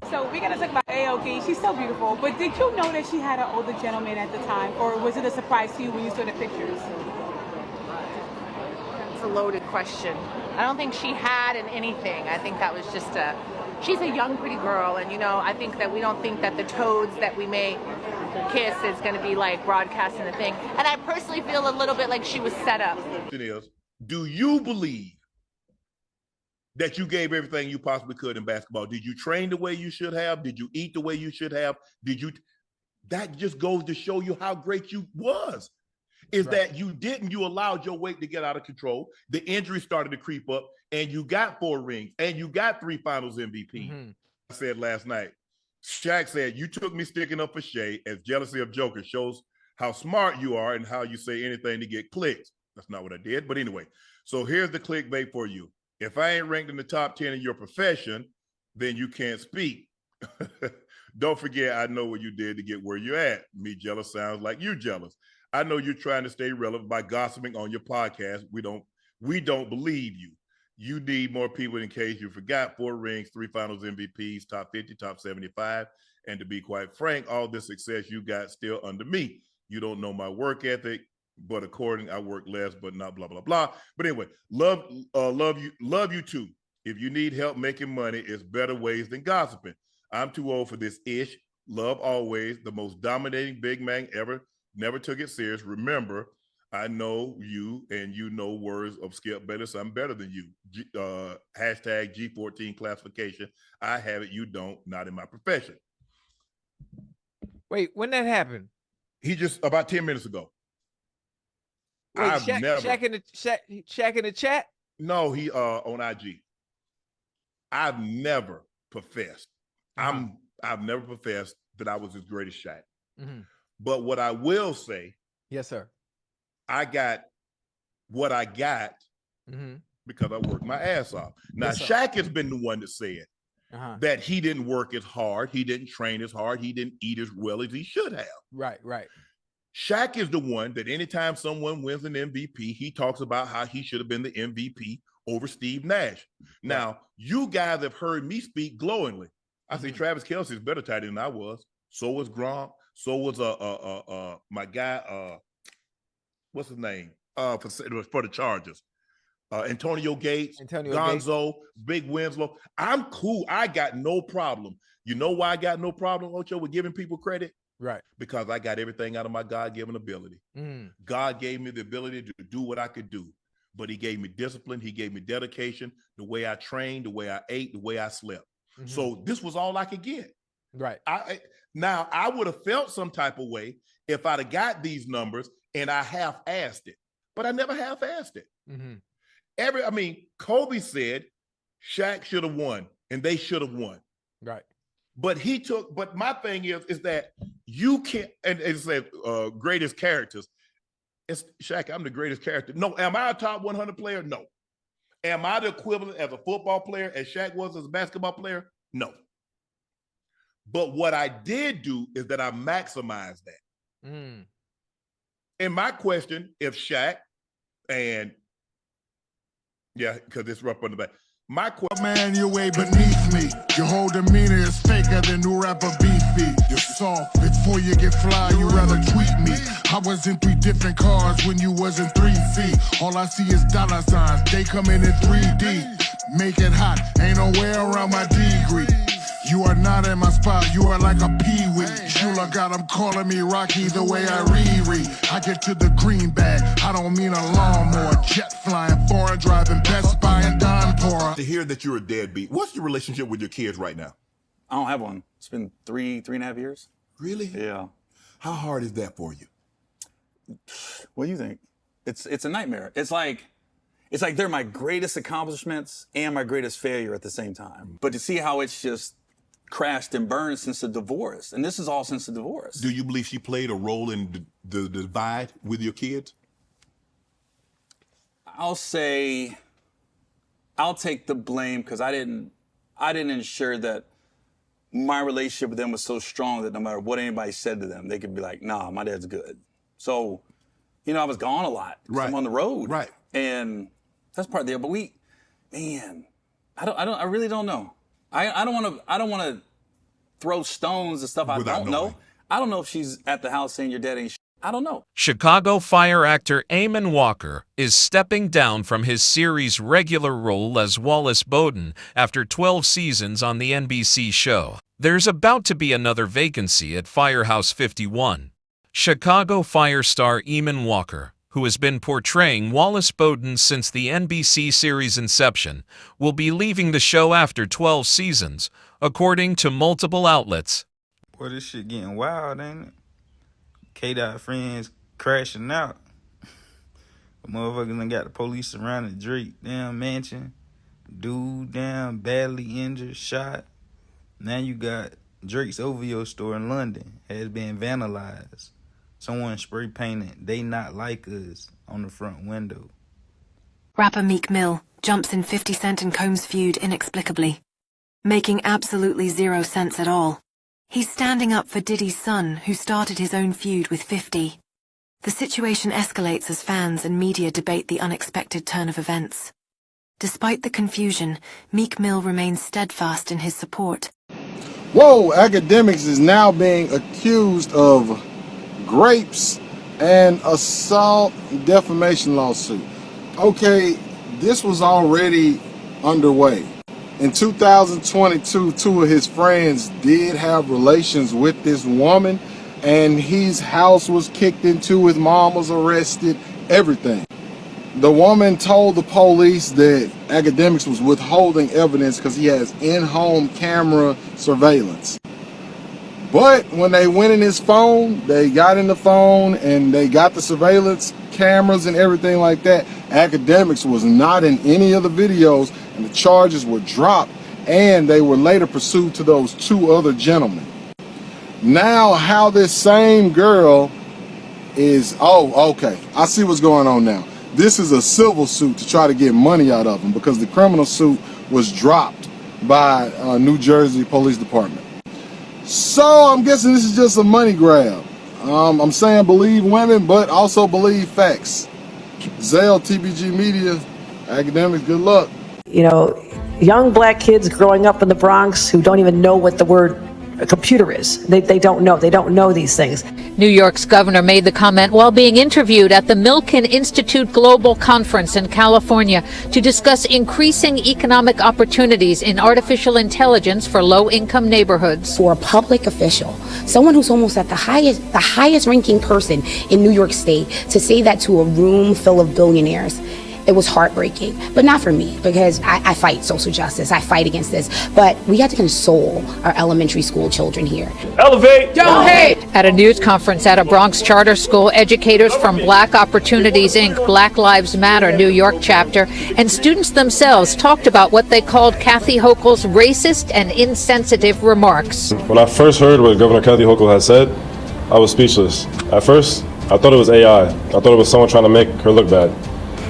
So we're going to talk about AOD. She's so beautiful. But did you know that she had an older gentleman at the time? Or was it a surprise to you when you saw the pictures? It's a loaded question. I don't think she had anything. I think that was just she's a young, pretty girl. And, you know, I think that we don't think that the toads that we may kiss is going to be like broadcasting the thing. And I personally feel a little bit like she was set up. Do you believe that you gave everything you possibly could in basketball? Did you train the way you should have? Did you eat the way you should have? That just goes to show you how great you was. That you didn't, you allowed your weight to get out of control. The injury started to creep up and you got 4 rings and you got 3 finals MVP. I said last night, Shaq said, you took me sticking up for Shay as jealousy of Joker shows how smart you are and how you say anything to get clicks. That's not what I did. But anyway, so here's the clickbait for you. If I ain't ranked in the top 10 in your profession, then you can't speak. Don't forget, I know what you did to get where you're at. Me jealous sounds like you jealous. I know you're trying to stay relevant by gossiping on your podcast. We don't believe you. You need more people in case you forgot. 4 rings, 3 finals MVPs, top 50, top 75. And to be quite frank, all this success you got still under me. You don't know my work ethic. But according, I work less, but not blah, blah, blah. But anyway, love you too. If you need help making money, it's better ways than gossiping. I'm too old for this ish. Love always. The most dominating big man ever. Never took it serious. Remember, I know you and you know words of Skip Bayless. I'm better than you. Hashtag G14 classification. I have it. You don't. Not in my profession. Wait, when that happened? He just about 10 minutes ago. Wait, Shaq in the chat? No, he on IG. I've never professed. I've never professed that I was as great as Shaq. But what I will say, yes, sir, I got what I got because I worked my ass off. Now, yes, Shaq has been the one that said that he didn't work as hard, he didn't train as hard, he didn't eat as well as he should have. Right. Shaq is the one that anytime someone wins an MVP, he talks about how he should have been the MVP over Steve Nash. Now, you guys have heard me speak glowingly. I say Travis Kelce is better tight end than I was. So was Gronk. So was my guy, what's his name? For the Chargers. Antonio Gates, Gonzo, Big Winslow. I'm cool. I got no problem. You know why I got no problem, Ocho, with giving people credit? Right. Because I got everything out of my God-given ability. God gave me the ability to do what I could do, but he gave me discipline. He gave me dedication, the way I trained, the way I ate, the way I slept. So this was all I could get. Right. Now, I would have felt some type of way if I'd have got these numbers and I half-assed it, but I never half-assed it. Kobe said Shaq should have won and they should have won. Right. But my thing is that you can't, and it says greatest characters. It's Shaq, I'm the greatest character. No, am I a top 100 player? No. Am I the equivalent as a football player as Shaq was as a basketball player? No. But what I did do is that I maximized that. And my question, if Shaq and because it's rough on the back. My question, man, you're way beneath me. Your whole demeanor is faker than new rapper Beefy. You're soft. Before you get fly, you rather tweet me. I was in 3 different cars when you was in 3 feet. All I see is dollar signs. They coming in 3D. Make it hot. Ain't no way around my degree. You are not in my spot. You are like a peewee. Shula got them calling me Rocky the way I reread. I get to the green bag. I don't mean a lawnmower. Jet flying, foreign driving, Best Buy and Don Pora. To hear that you're a deadbeat, what's your relationship with your kids right now? I don't have one. It's been three and a half years. Really? Yeah. How hard is that for you? What do you think? It's a nightmare. It's like they're my greatest accomplishments and my greatest failure at the same time. But to see how it's just crashed and burned since the divorce, and this is all since the divorce. Do you believe she played a role in the divide with your kids? I'll say I'll take the blame because I didn't ensure that my relationship with them was so strong that no matter what anybody said to them, they could be like, nah, my dad's good. So, I was gone a lot. Right. I'm on the road. Right. And that's part of the deal. But I really don't know. I don't want to throw stones and stuff I don't know. I don't know if she's at the house saying your dad ain't I don't know. Chicago Fire actor Eamon Walker is stepping down from his series' regular role as Wallace Bowden after 12 seasons on the NBC show. There's about to be another vacancy at Firehouse 51. Chicago Fire star Eamon Walker, who has been portraying Wallace Bowden since the NBC series' inception, will be leaving the show after 12 seasons, according to multiple outlets. Boy, this shit getting wild, ain't it? K-Dot friends crashing out. The motherfuckers done got the police surrounded Drake damn mansion. Dude down, badly injured, shot. Now you got Drake's OVO store in London has been vandalized. Someone spray painted "They Not Like Us" on the front window. Rapper Meek Mill jumps in 50 Cent and Combs' feud inexplicably, making absolutely zero sense at all. He's standing up for Diddy's son, who started his own feud with 50. The situation escalates as fans and media debate the unexpected turn of events. Despite the confusion, Meek Mill remains steadfast in his support. Whoa, Academics is now being accused of grapes and assault defamation lawsuit. Okay, this was already underway. In 2022, 2 of his friends did have relations with this woman, and his house was kicked into, his mom was arrested, everything. The woman told the police that Academics was withholding evidence because he has in-home camera surveillance. But when they went in his phone, they got in the phone and they got the surveillance cameras and everything like that. Academics was not in any of the videos, and the charges were dropped, and they were later pursued to those 2 other gentlemen. Now how this same girl is, okay, I see what's going on now. This is a civil suit to try to get money out of him because the criminal suit was dropped by New Jersey Police Department. So I'm guessing this is just a money grab. I'm saying believe women, but also believe facts. Zale, TBG Media, Academics, good luck. Young black kids growing up in the Bronx who don't even know what the word a computer is. They don't know. They don't know these things. New York's governor made the comment while being interviewed at the Milken Institute Global Conference in California to discuss increasing economic opportunities in artificial intelligence for low-income neighborhoods. For a public official, someone who's almost at the highest ranking person in New York State, to say that to a room full of billionaires, it was heartbreaking, but not for me, because I fight social justice. I fight against this, but we have to console our elementary school children here. Elevate, don't hate. At a news conference at a Bronx charter school, educators from Black Opportunities Inc., Black Lives Matter New York chapter, and students themselves talked about what they called Kathy Hochul's racist and insensitive remarks. When I first heard what Governor Kathy Hochul had said, I was speechless. At first, I thought it was AI. I thought it was someone trying to make her look bad.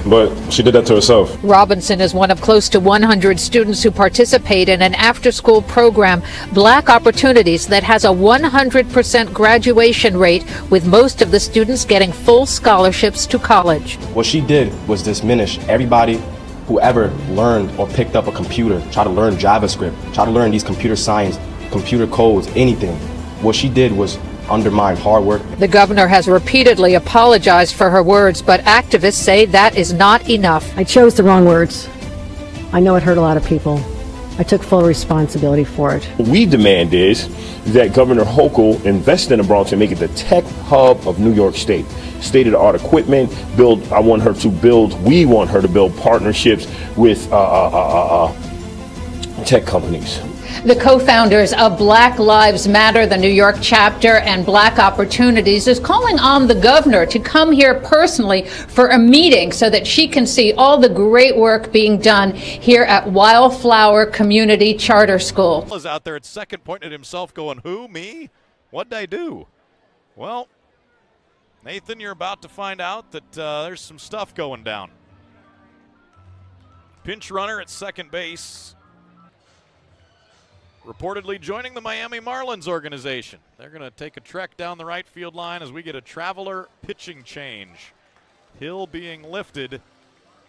but she did that to herself. Robinson is one of close to 100 students who participate in an after-school program, Black Opportunities, that has a 100% graduation rate, with most of the students getting full scholarships to college. What she did was diminish everybody who ever learned or picked up a computer, try to learn JavaScript, try to learn these computer science, computer codes, anything. What she did was undermine hard work. The governor has repeatedly apologized for her words, but activists say that is not enough. I chose the wrong words. I know it hurt a lot of people. I took full responsibility for it. What we demand is that Governor Hochul invest in the Bronx and make it the tech hub of New York State. State-of-the-art equipment, we want her to build partnerships with tech companies. The co-founders of Black Lives Matter, the New York chapter, and Black Opportunities is calling on the governor to come here personally for a meeting so that she can see all the great work being done here at Wildflower Community Charter School. Is out there at second, pointing at himself going, who, me? What'd I do? Well, Nathan, you're about to find out that there's some stuff going down. Pinch runner at second base, reportedly joining the Miami Marlins organization. They're going to take a trek down the right field line as we get a traveler pitching change. Hill being lifted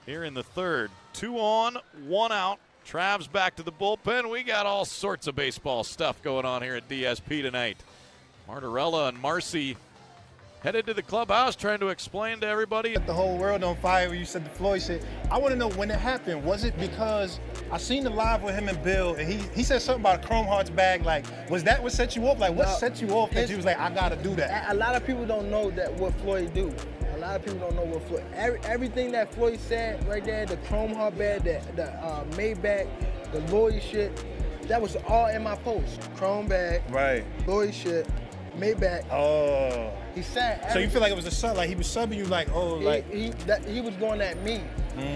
here in the third. 2 on, 1 out. Trav's back to the bullpen. We got all sorts of baseball stuff going on here at DSP tonight. Martorella and Marcy headed to the clubhouse trying to explain to everybody. The whole world on fire when you said the Floyd shit. I want to know when it happened. Was it because I seen the live with him and Bill, and he said something about a Chrome Hearts bag. Like, was that what set you off? Like, what set you off that you was like, I gotta do that? A lot of people don't know what Floyd do. A lot of people don't know what Floyd. Everything that Floyd said right there, the Chrome Heart bag, the Maybach, the Lloyd shit, that was all in my post. Chrome bag, right? Lloyd shit, Maybach. Oh. He said everything. So you feel like it was a sub, like he was subbing you, like, oh, like he was going at me.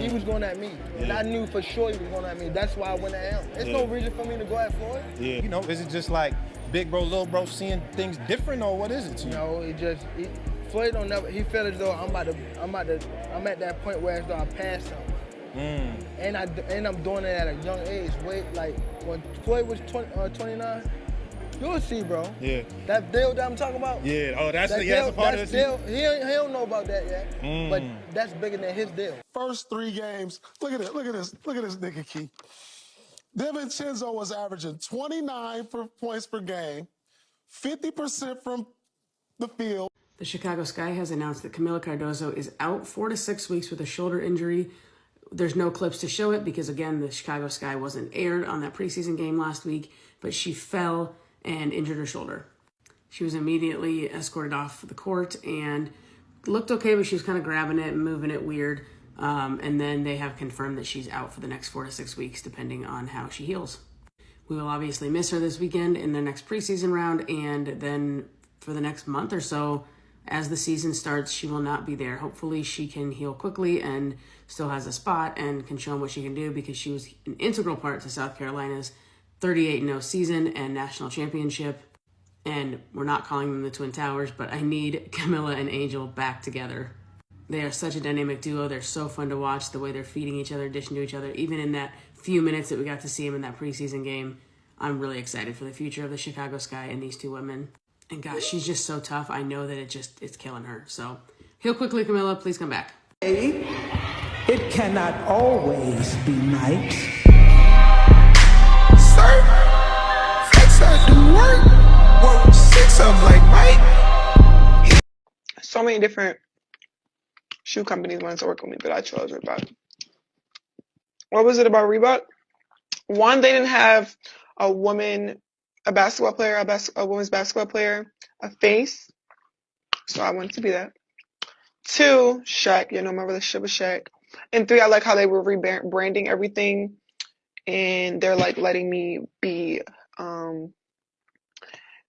He was going at me, and I knew for sure he was going at me. That's why I went at him. There's no reason for me to go at Floyd. Yeah. You know, is it just like big bro, little bro seeing things different, or what is it to you? No, Floyd don't never. He felt as though I'm at that point where as though I passed him. And I'm doing it at a young age. Like when Floyd was 29. You'll see, bro. Yeah. That deal that I'm talking about? Yeah. Oh, that's a part of deal. He don't know about that yet. But that's bigger than his deal. First 3 games, look at this nigga Key. DiVincenzo was averaging 29 points per game, 50% from the field. The Chicago Sky has announced that Camila Cardozo is out 4 to 6 weeks with a shoulder injury. There's no clips to show it because, again, the Chicago Sky wasn't aired on that preseason game last week, but she fell and injured her shoulder. She was immediately escorted off the court and looked okay, but she was kind of grabbing it and moving it weird. And then they have confirmed that she's out for the next 4 to 6 weeks, depending on how she heals. We will obviously miss her this weekend in the next preseason round, and then for the next month or so, as the season starts, she will not be there. Hopefully she can heal quickly and still has a spot and can show them what she can do, because she was an integral part to South Carolina's 38-0 season and national championship. And we're not calling them the Twin Towers, but I need Camila and Angel back together. They are such a dynamic duo. They're so fun to watch, the way they're feeding each other, dishing to each other. Even in that few minutes that we got to see them in that preseason game, I'm really excited for the future of the Chicago Sky and these two women. And gosh, she's just so tough. I know that it's killing her. So heal quickly, Camila. Please come back. It cannot always be nice. Work 6 of them like Mike. So many different shoe companies wanted to work with me, but I chose Reebok. What was it about Reebok? One, they didn't have a women's basketball player, a face. So I wanted to be that. 2, Shaq. You know, my relationship with Shaq. And 3, I like how they were rebranding everything, and they're like letting me be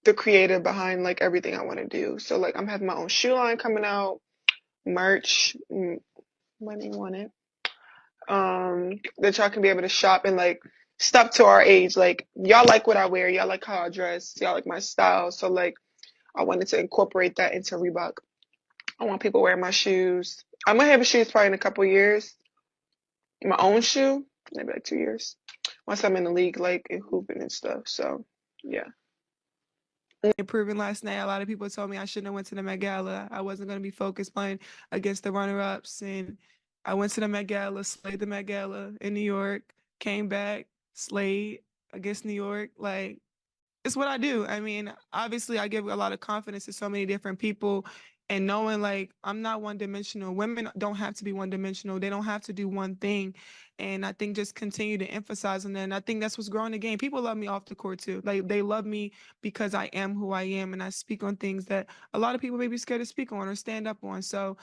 the creative behind like everything I want to do. So like I'm having my own shoe line coming out, merch, when you want it, that y'all can be able to shop and like stuff to our age. Like y'all like what I wear, y'all like how I dress, y'all like my style. So like I wanted to incorporate that into Reebok. I want people wearing my shoes. I'm gonna have shoes probably in a couple years. My own shoe, maybe like 2 years. Once I'm in the league, like and hooping and stuff. So, yeah. Improving last night. A lot of people told me I shouldn't have went to the Met Gala. I wasn't going to be focused playing against the runner-ups, and I went to the Met Gala, slayed the Met Gala in New York, came back, slayed against New York. Like, it's what I do. I mean, obviously, I give a lot of confidence to so many different people, and knowing like I'm not one-dimensional. Women don't have to be one-dimensional. They don't have to do one thing. And I think just continue to emphasize on that. And I think that's what's growing the game. People love me off the court too. Like they love me because I am who I am, and I speak on things that a lot of people may be scared to speak on or stand up on. So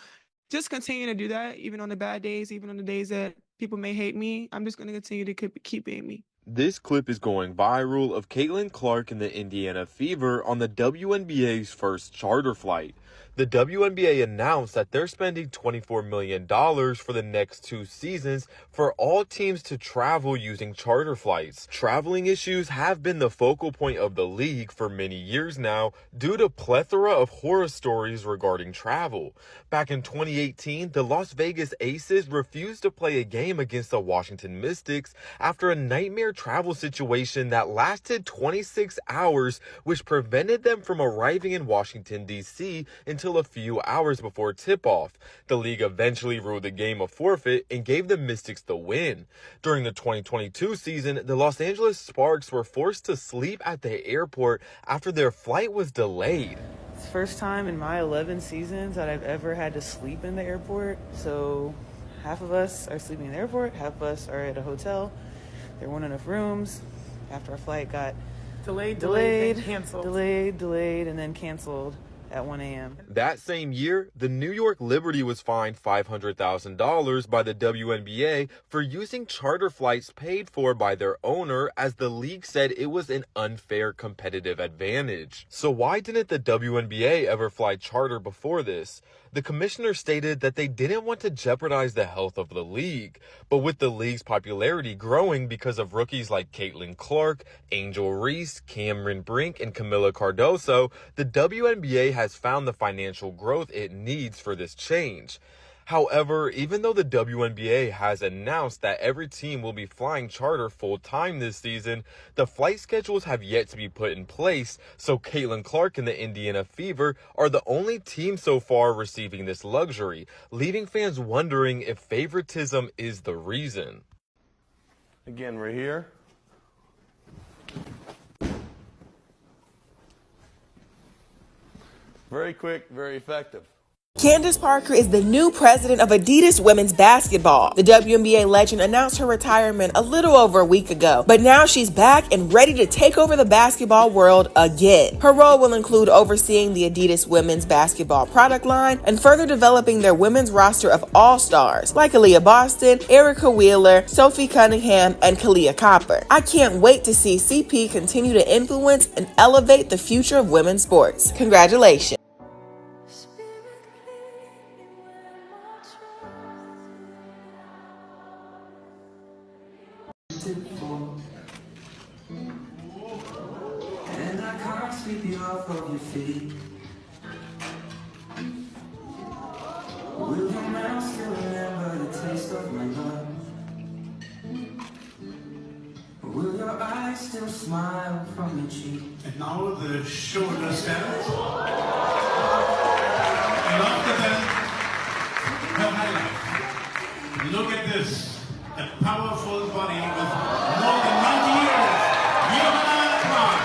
just continue to do that, even on the bad days, even on the days that people may hate me. I'm just going to continue to keep being me. This clip is going viral of Caitlin Clark and the Indiana Fever on the WNBA's first charter flight. The WNBA announced that they're spending $24 million for the next 2 seasons for all teams to travel using charter flights. Traveling issues have been the focal point of the league for many years now due to plethora of horror stories regarding travel. Back in 2018, the Las Vegas Aces refused to play a game against the Washington Mystics after a nightmare travel situation that lasted 26 hours, which prevented them from arriving in Washington, D.C. until a few hours before tip-off. The league eventually ruled the game a forfeit and gave the Mystics the win. During the 2022 season, the Los Angeles Sparks were forced to sleep at the airport after their flight was delayed. It's the first time in my 11 seasons that I've ever had to sleep in the airport. So half of us are sleeping in the airport, half of us are at a hotel. There weren't enough rooms. After our flight got delayed, and then canceled at 1 a.m. That same year, the New York Liberty was fined $500,000 by the WNBA for using charter flights paid for by their owner, as the league said it was an unfair competitive advantage. So why didn't the WNBA ever fly charter before this? The commissioner stated that they didn't want to jeopardize the health of the league. But with the league's popularity growing because of rookies like Caitlin Clark, Angel Reese, Cameron Brink, and Camila Cardoso, the WNBA has found the financial growth it needs for this change. However, even though the WNBA has announced that every team will be flying charter full-time this season, the flight schedules have yet to be put in place, so Caitlin Clark and the Indiana Fever are the only team so far receiving this luxury, leaving fans wondering if favoritism is the reason. Again, we're here. Very quick, very effective. Candace Parker is the new president of Adidas Women's Basketball. The WNBA legend announced her retirement a little over a week ago, but now she's back and ready to take over the basketball world again. Her role will include overseeing the Adidas Women's Basketball product line and further developing their women's roster of all-stars like Aaliyah Boston, Erica Wheeler, Sophie Cunningham, and Kalia Copper. I can't wait to see CP continue to influence and elevate the future of women's sports. Congratulations. And I can't sweep you off of your feet. Will your mouth still remember the taste of my love? Will your eyes still smile from your cheek? And now the shoulder stands. And after that, the highlight. Look at this. A powerful body with more than 90 years. Johanna Clark.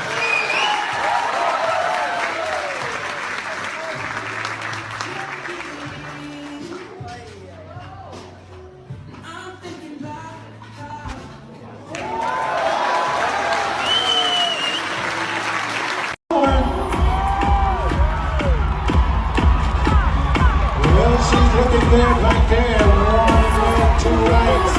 Well, she's looking there, right there. One left, 2 rights.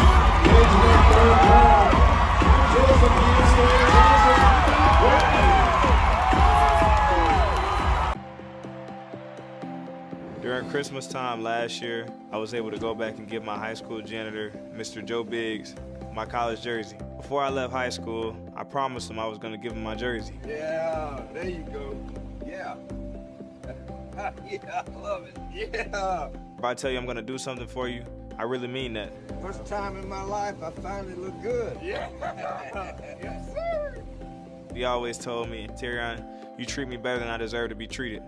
During Christmas time last year, I was able to go back and give my high school janitor, Mr. Joe Biggs, my college jersey. Before I left high school, I promised him I was going to give him my jersey. Yeah, there you go. Yeah. Yeah, I love it. Yeah. If I tell you I'm gonna do something for you, I really mean that. First time in my life, I finally look good. Yeah. Yes, sir. He always told me, Terrion, you treat me better than I deserve to be treated.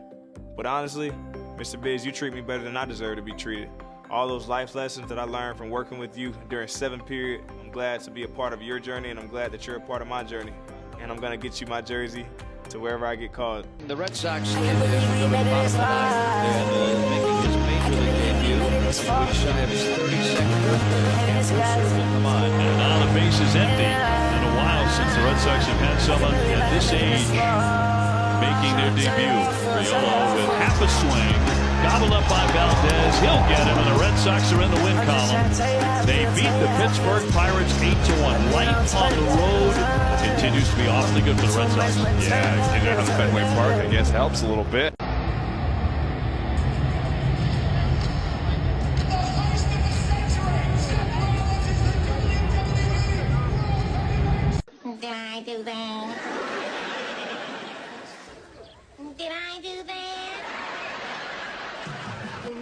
But honestly, Mr. Biggs, you treat me better than I deserve to be treated. All those life lessons that I learned from working with you during 7th period, I'm glad to be a part of your journey, and I'm glad that you're a part of my journey. And I'm gonna get you my jersey to wherever I get called. The Red Sox lead the National League bottom and making his major league debut, a week shy of his 32nd birthday. Bruce will come on. And now the base is empty. Been a while since the Red Sox have had someone at this age making their debut. Riolo with half a swing, gobbled up by Valdez. He'll get him, and the Red Sox are in the win column. They beat the Pittsburgh Pirates 8-1. Life on the road continues to be awfully good for the Red Sox. Yeah, and on Fenway Park, I guess, helps a little bit. Did I do that? Did I do that?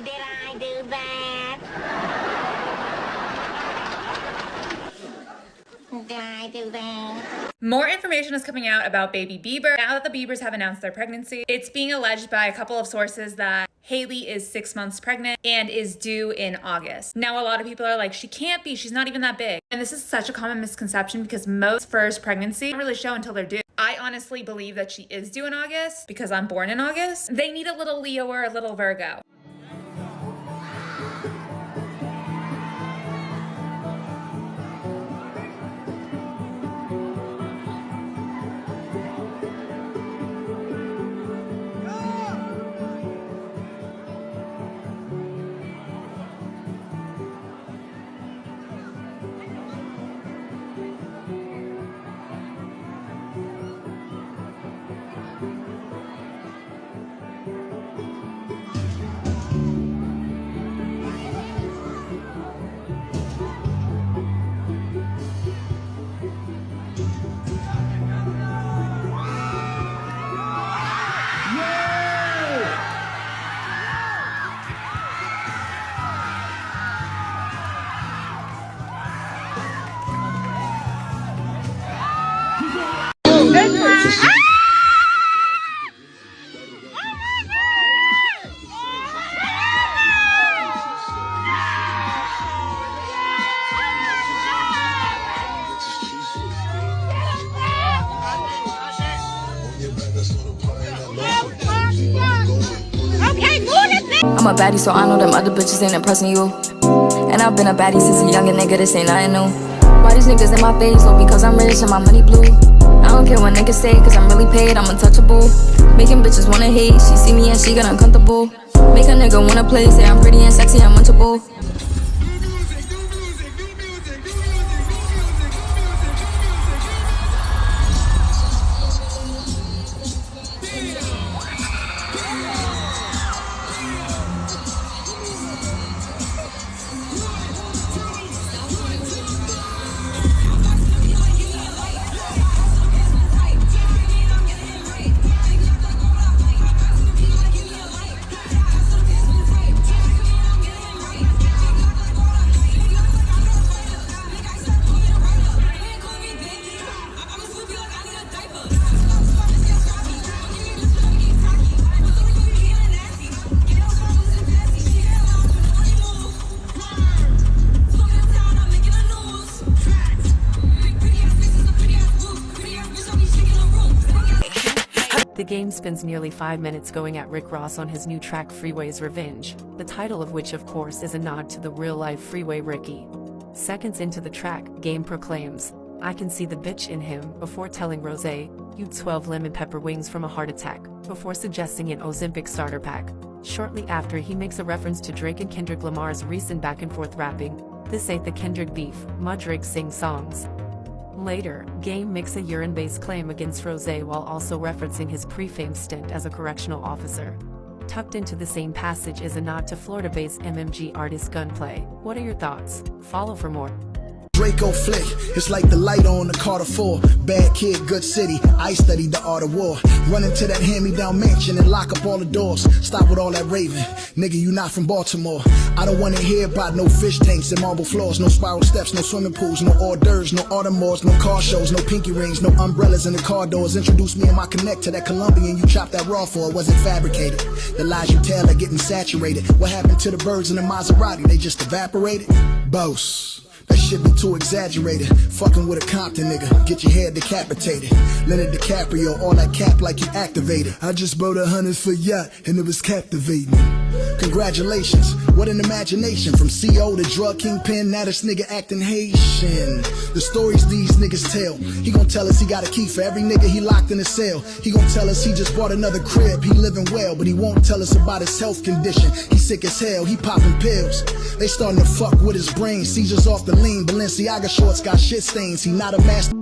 Did I do that? Did I do that? More information is coming out about baby Bieber. Now that the Biebers have announced their pregnancy, it's being alleged by a couple of sources that Hailey is 6 months pregnant and is due in August. Now, a lot of people are like, she can't be, she's not even that big. And this is such a common misconception because most first pregnancy don't really show until they're due. I honestly believe that she is due in August because I'm born in August. They need a little Leo or a little Virgo. I'm a baddie, so I know them other bitches ain't impressing you. And I've been a baddie since a younger nigga, this ain't nothing new. Why these niggas in my face? Oh, because I'm rich and my money blue. I don't care what niggas say, cause I'm really paid, I'm untouchable. Making bitches wanna hate, she see me and she get uncomfortable. Make a nigga wanna play, say I'm pretty and sexy, I'm munchable. The game spends nearly 5 minutes going at Rick Ross on his new track Freeway's Revenge, the title of which of course is a nod to the real-life Freeway Ricky. Seconds into the track, Game proclaims, "I can see the bitch in him," before telling Rose, "You'd 12 lemon pepper wings from a heart attack," before suggesting an Ozempic starter pack. Shortly after, he makes a reference to Drake and Kendrick Lamar's recent back-and-forth rapping. "This ain't the Kendrick beef, my Drake sings songs." Later, Game makes a urine-based claim against Rose while also referencing his pre-fame stint as a correctional officer. Tucked into the same passage is a nod to Florida-based MMG artist Gunplay. What are your thoughts? Follow for more. Draco flick, it's like the light on the Carter 4. Bad kid, good city, I studied the art of war. Run into that hand-me-down mansion and lock up all the doors. Stop with all that raving, nigga, you not from Baltimore. I don't wanna hear about no fish tanks and marble floors. No spiral steps, no swimming pools, no hors d'oeuvres, no Audemars, no car shows, no pinky rings, no umbrellas in the car doors. Introduce me and my connect to that Colombian you chopped that raw for. It wasn't fabricated. The lies you tell are getting saturated. What happened to the birds in the Maserati? They just evaporated? Boss. That shit be too exaggerated. Fucking with a Compton nigga, get your head decapitated. Leonardo DiCaprio, all that cap like you activated. I just bought 100 for yacht and it was captivating. Congratulations, what an imagination. From CO to drug kingpin, now this nigga acting Haitian. The stories these niggas tell. He gon' tell us he got a key for every nigga he locked in a cell. He gon' tell us he just bought another crib, he living well. But he won't tell us about his health condition. He sick as hell, he popping pills. They starting to fuck with his brain. Seizures off the lean, Balenciaga shorts got shit stains. He not a master.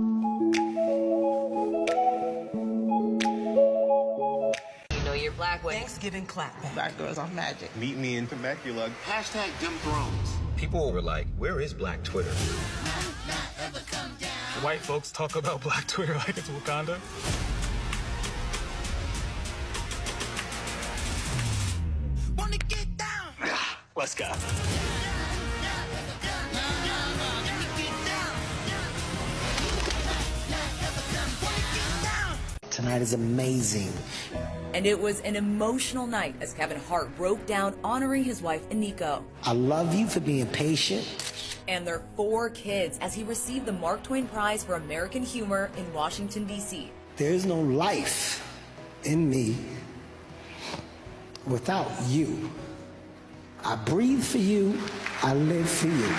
Thanksgiving clap. Black girls are magic. Meet me in Temecula. Hashtag Dem Thrones. People were like, where is Black Twitter? White folks talk about Black Twitter like it's Wakanda. Wanna get down? Let's go. Tonight is amazing. And it was an emotional night as Kevin Hart broke down honoring his wife, Eniko. I love you for being patient. And their 4 kids as he received the Mark Twain Prize for American Humor in Washington, D.C. There is no life in me without you. I breathe for you. I live for you.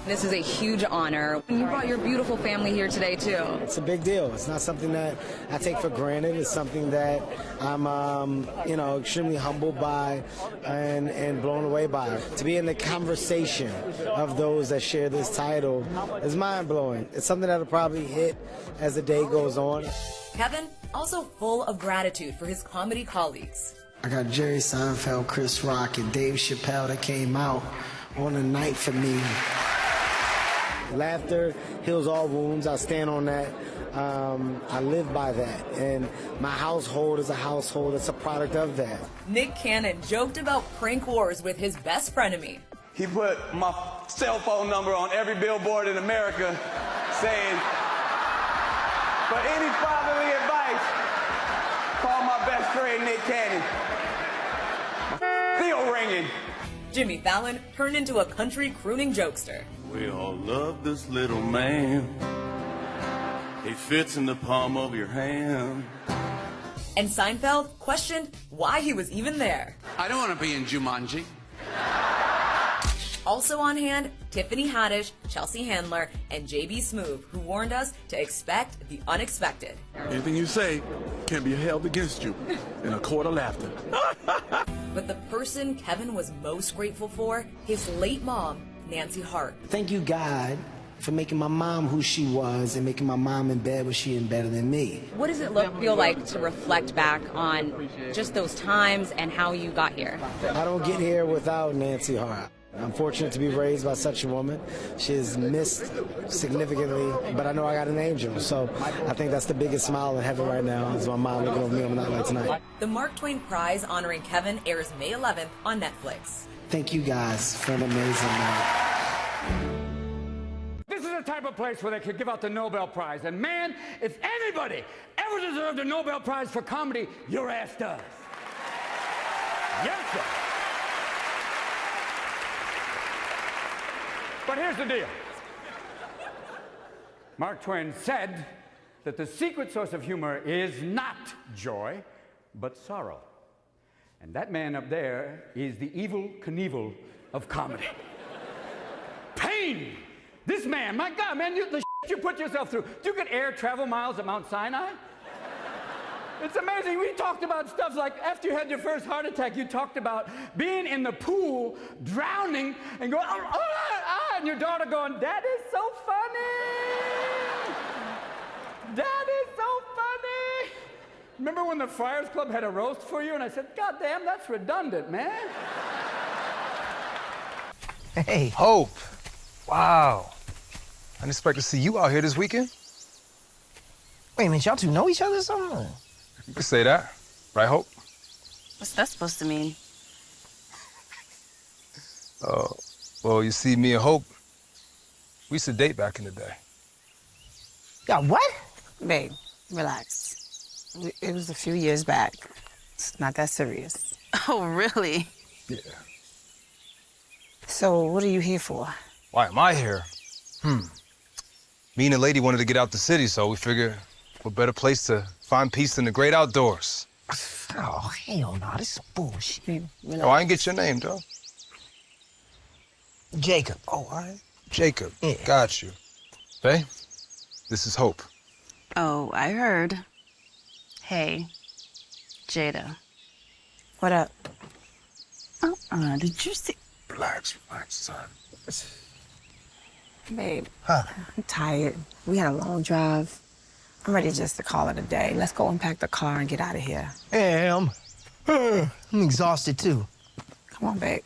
This is a huge honor. You brought your beautiful family here today, too. It's a big deal. It's not something that I take for granted. It's something that I'm, extremely humbled by and blown away by. To be in the conversation of those that share this title is mind-blowing. It's something that'll probably hit as the day goes on. Kevin, also full of gratitude for his comedy colleagues. I got Jerry Seinfeld, Chris Rock, and Dave Chappelle that came out on a night for me. Laughter heals all wounds. I stand on that. I live by that. And my household is a household that's a product of that. Nick Cannon joked about prank wars with his best frenemy. He put my cell phone number on every billboard in America saying, for any fatherly advice, call my best friend Nick Cannon. Still ringing. Jimmy Fallon turned into a country crooning jokester. We all love this little man. He fits in the palm of your hand. And Seinfeld questioned why he was even there. I don't want to be in Jumanji. Also on hand, Tiffany Haddish, Chelsea Handler, and JB Smoove, who warned us to expect the unexpected. Anything you say can be held against you in a court of laughter. But the person Kevin was most grateful for, his late mom, Nancy Hart. Thank you, God, for making my mom who she was and making my mom in bed was she in better than me. What does it feel like to reflect back on just those times and how you got here? I don't get here without Nancy Hart. I'm fortunate to be raised by such a woman. She has missed significantly, but I know I got an angel. So I think that's the biggest smile in heaven right now is my mom looking over me on a night like tonight. The Mark Twain Prize honoring Kevin airs May 11th on Netflix. Thank you guys for an amazing night. This is the type of place where they could give out the Nobel Prize. And man, if anybody ever deserved a Nobel Prize for comedy, your ass does. Yes, sir. But here's the deal. Mark Twain said that the secret source of humor is not joy, but sorrow. And that man up there is the Evel Knievel of comedy. Pain! This man, my God, man, the shit you put yourself through. You could air travel miles at Mount Sinai. It's amazing. We talked about stuff like after you had your first heart attack, you talked about being in the pool, drowning, and going, and your daughter going, "That is so funny. That is so funny." Remember when the Friars Club had a roast for you? And I said, "God damn, that's redundant, man." Hey, Hope. Wow. I didn't expect to see you out here this weekend. Wait a minute, y'all two know each other or something? You could say that. Right, Hope? What's that supposed to mean? Well, you see, me and Hope, we used to date back in the day. Yeah, what? Babe, relax. It was a few years back. It's not that serious. Oh, really? Yeah. So, what are you here for? Why am I here? Me and the lady wanted to get out the city, so we figured what better place to find peace than the great outdoors. Oh, hell no, this is bullshit. Babe, relax. Oh, I didn't get your name, though. Jacob. Oh, all right. Jacob. Yeah. Got you. Faye, this is Hope. Oh, I heard. Hey, Jada. What up? Did you see? Relax, son. Babe, Huh? I'm tired. We had a long drive. I'm ready just to call it a day. Let's go unpack the car and get out of here. Yeah, I'm exhausted too. Come on, babe.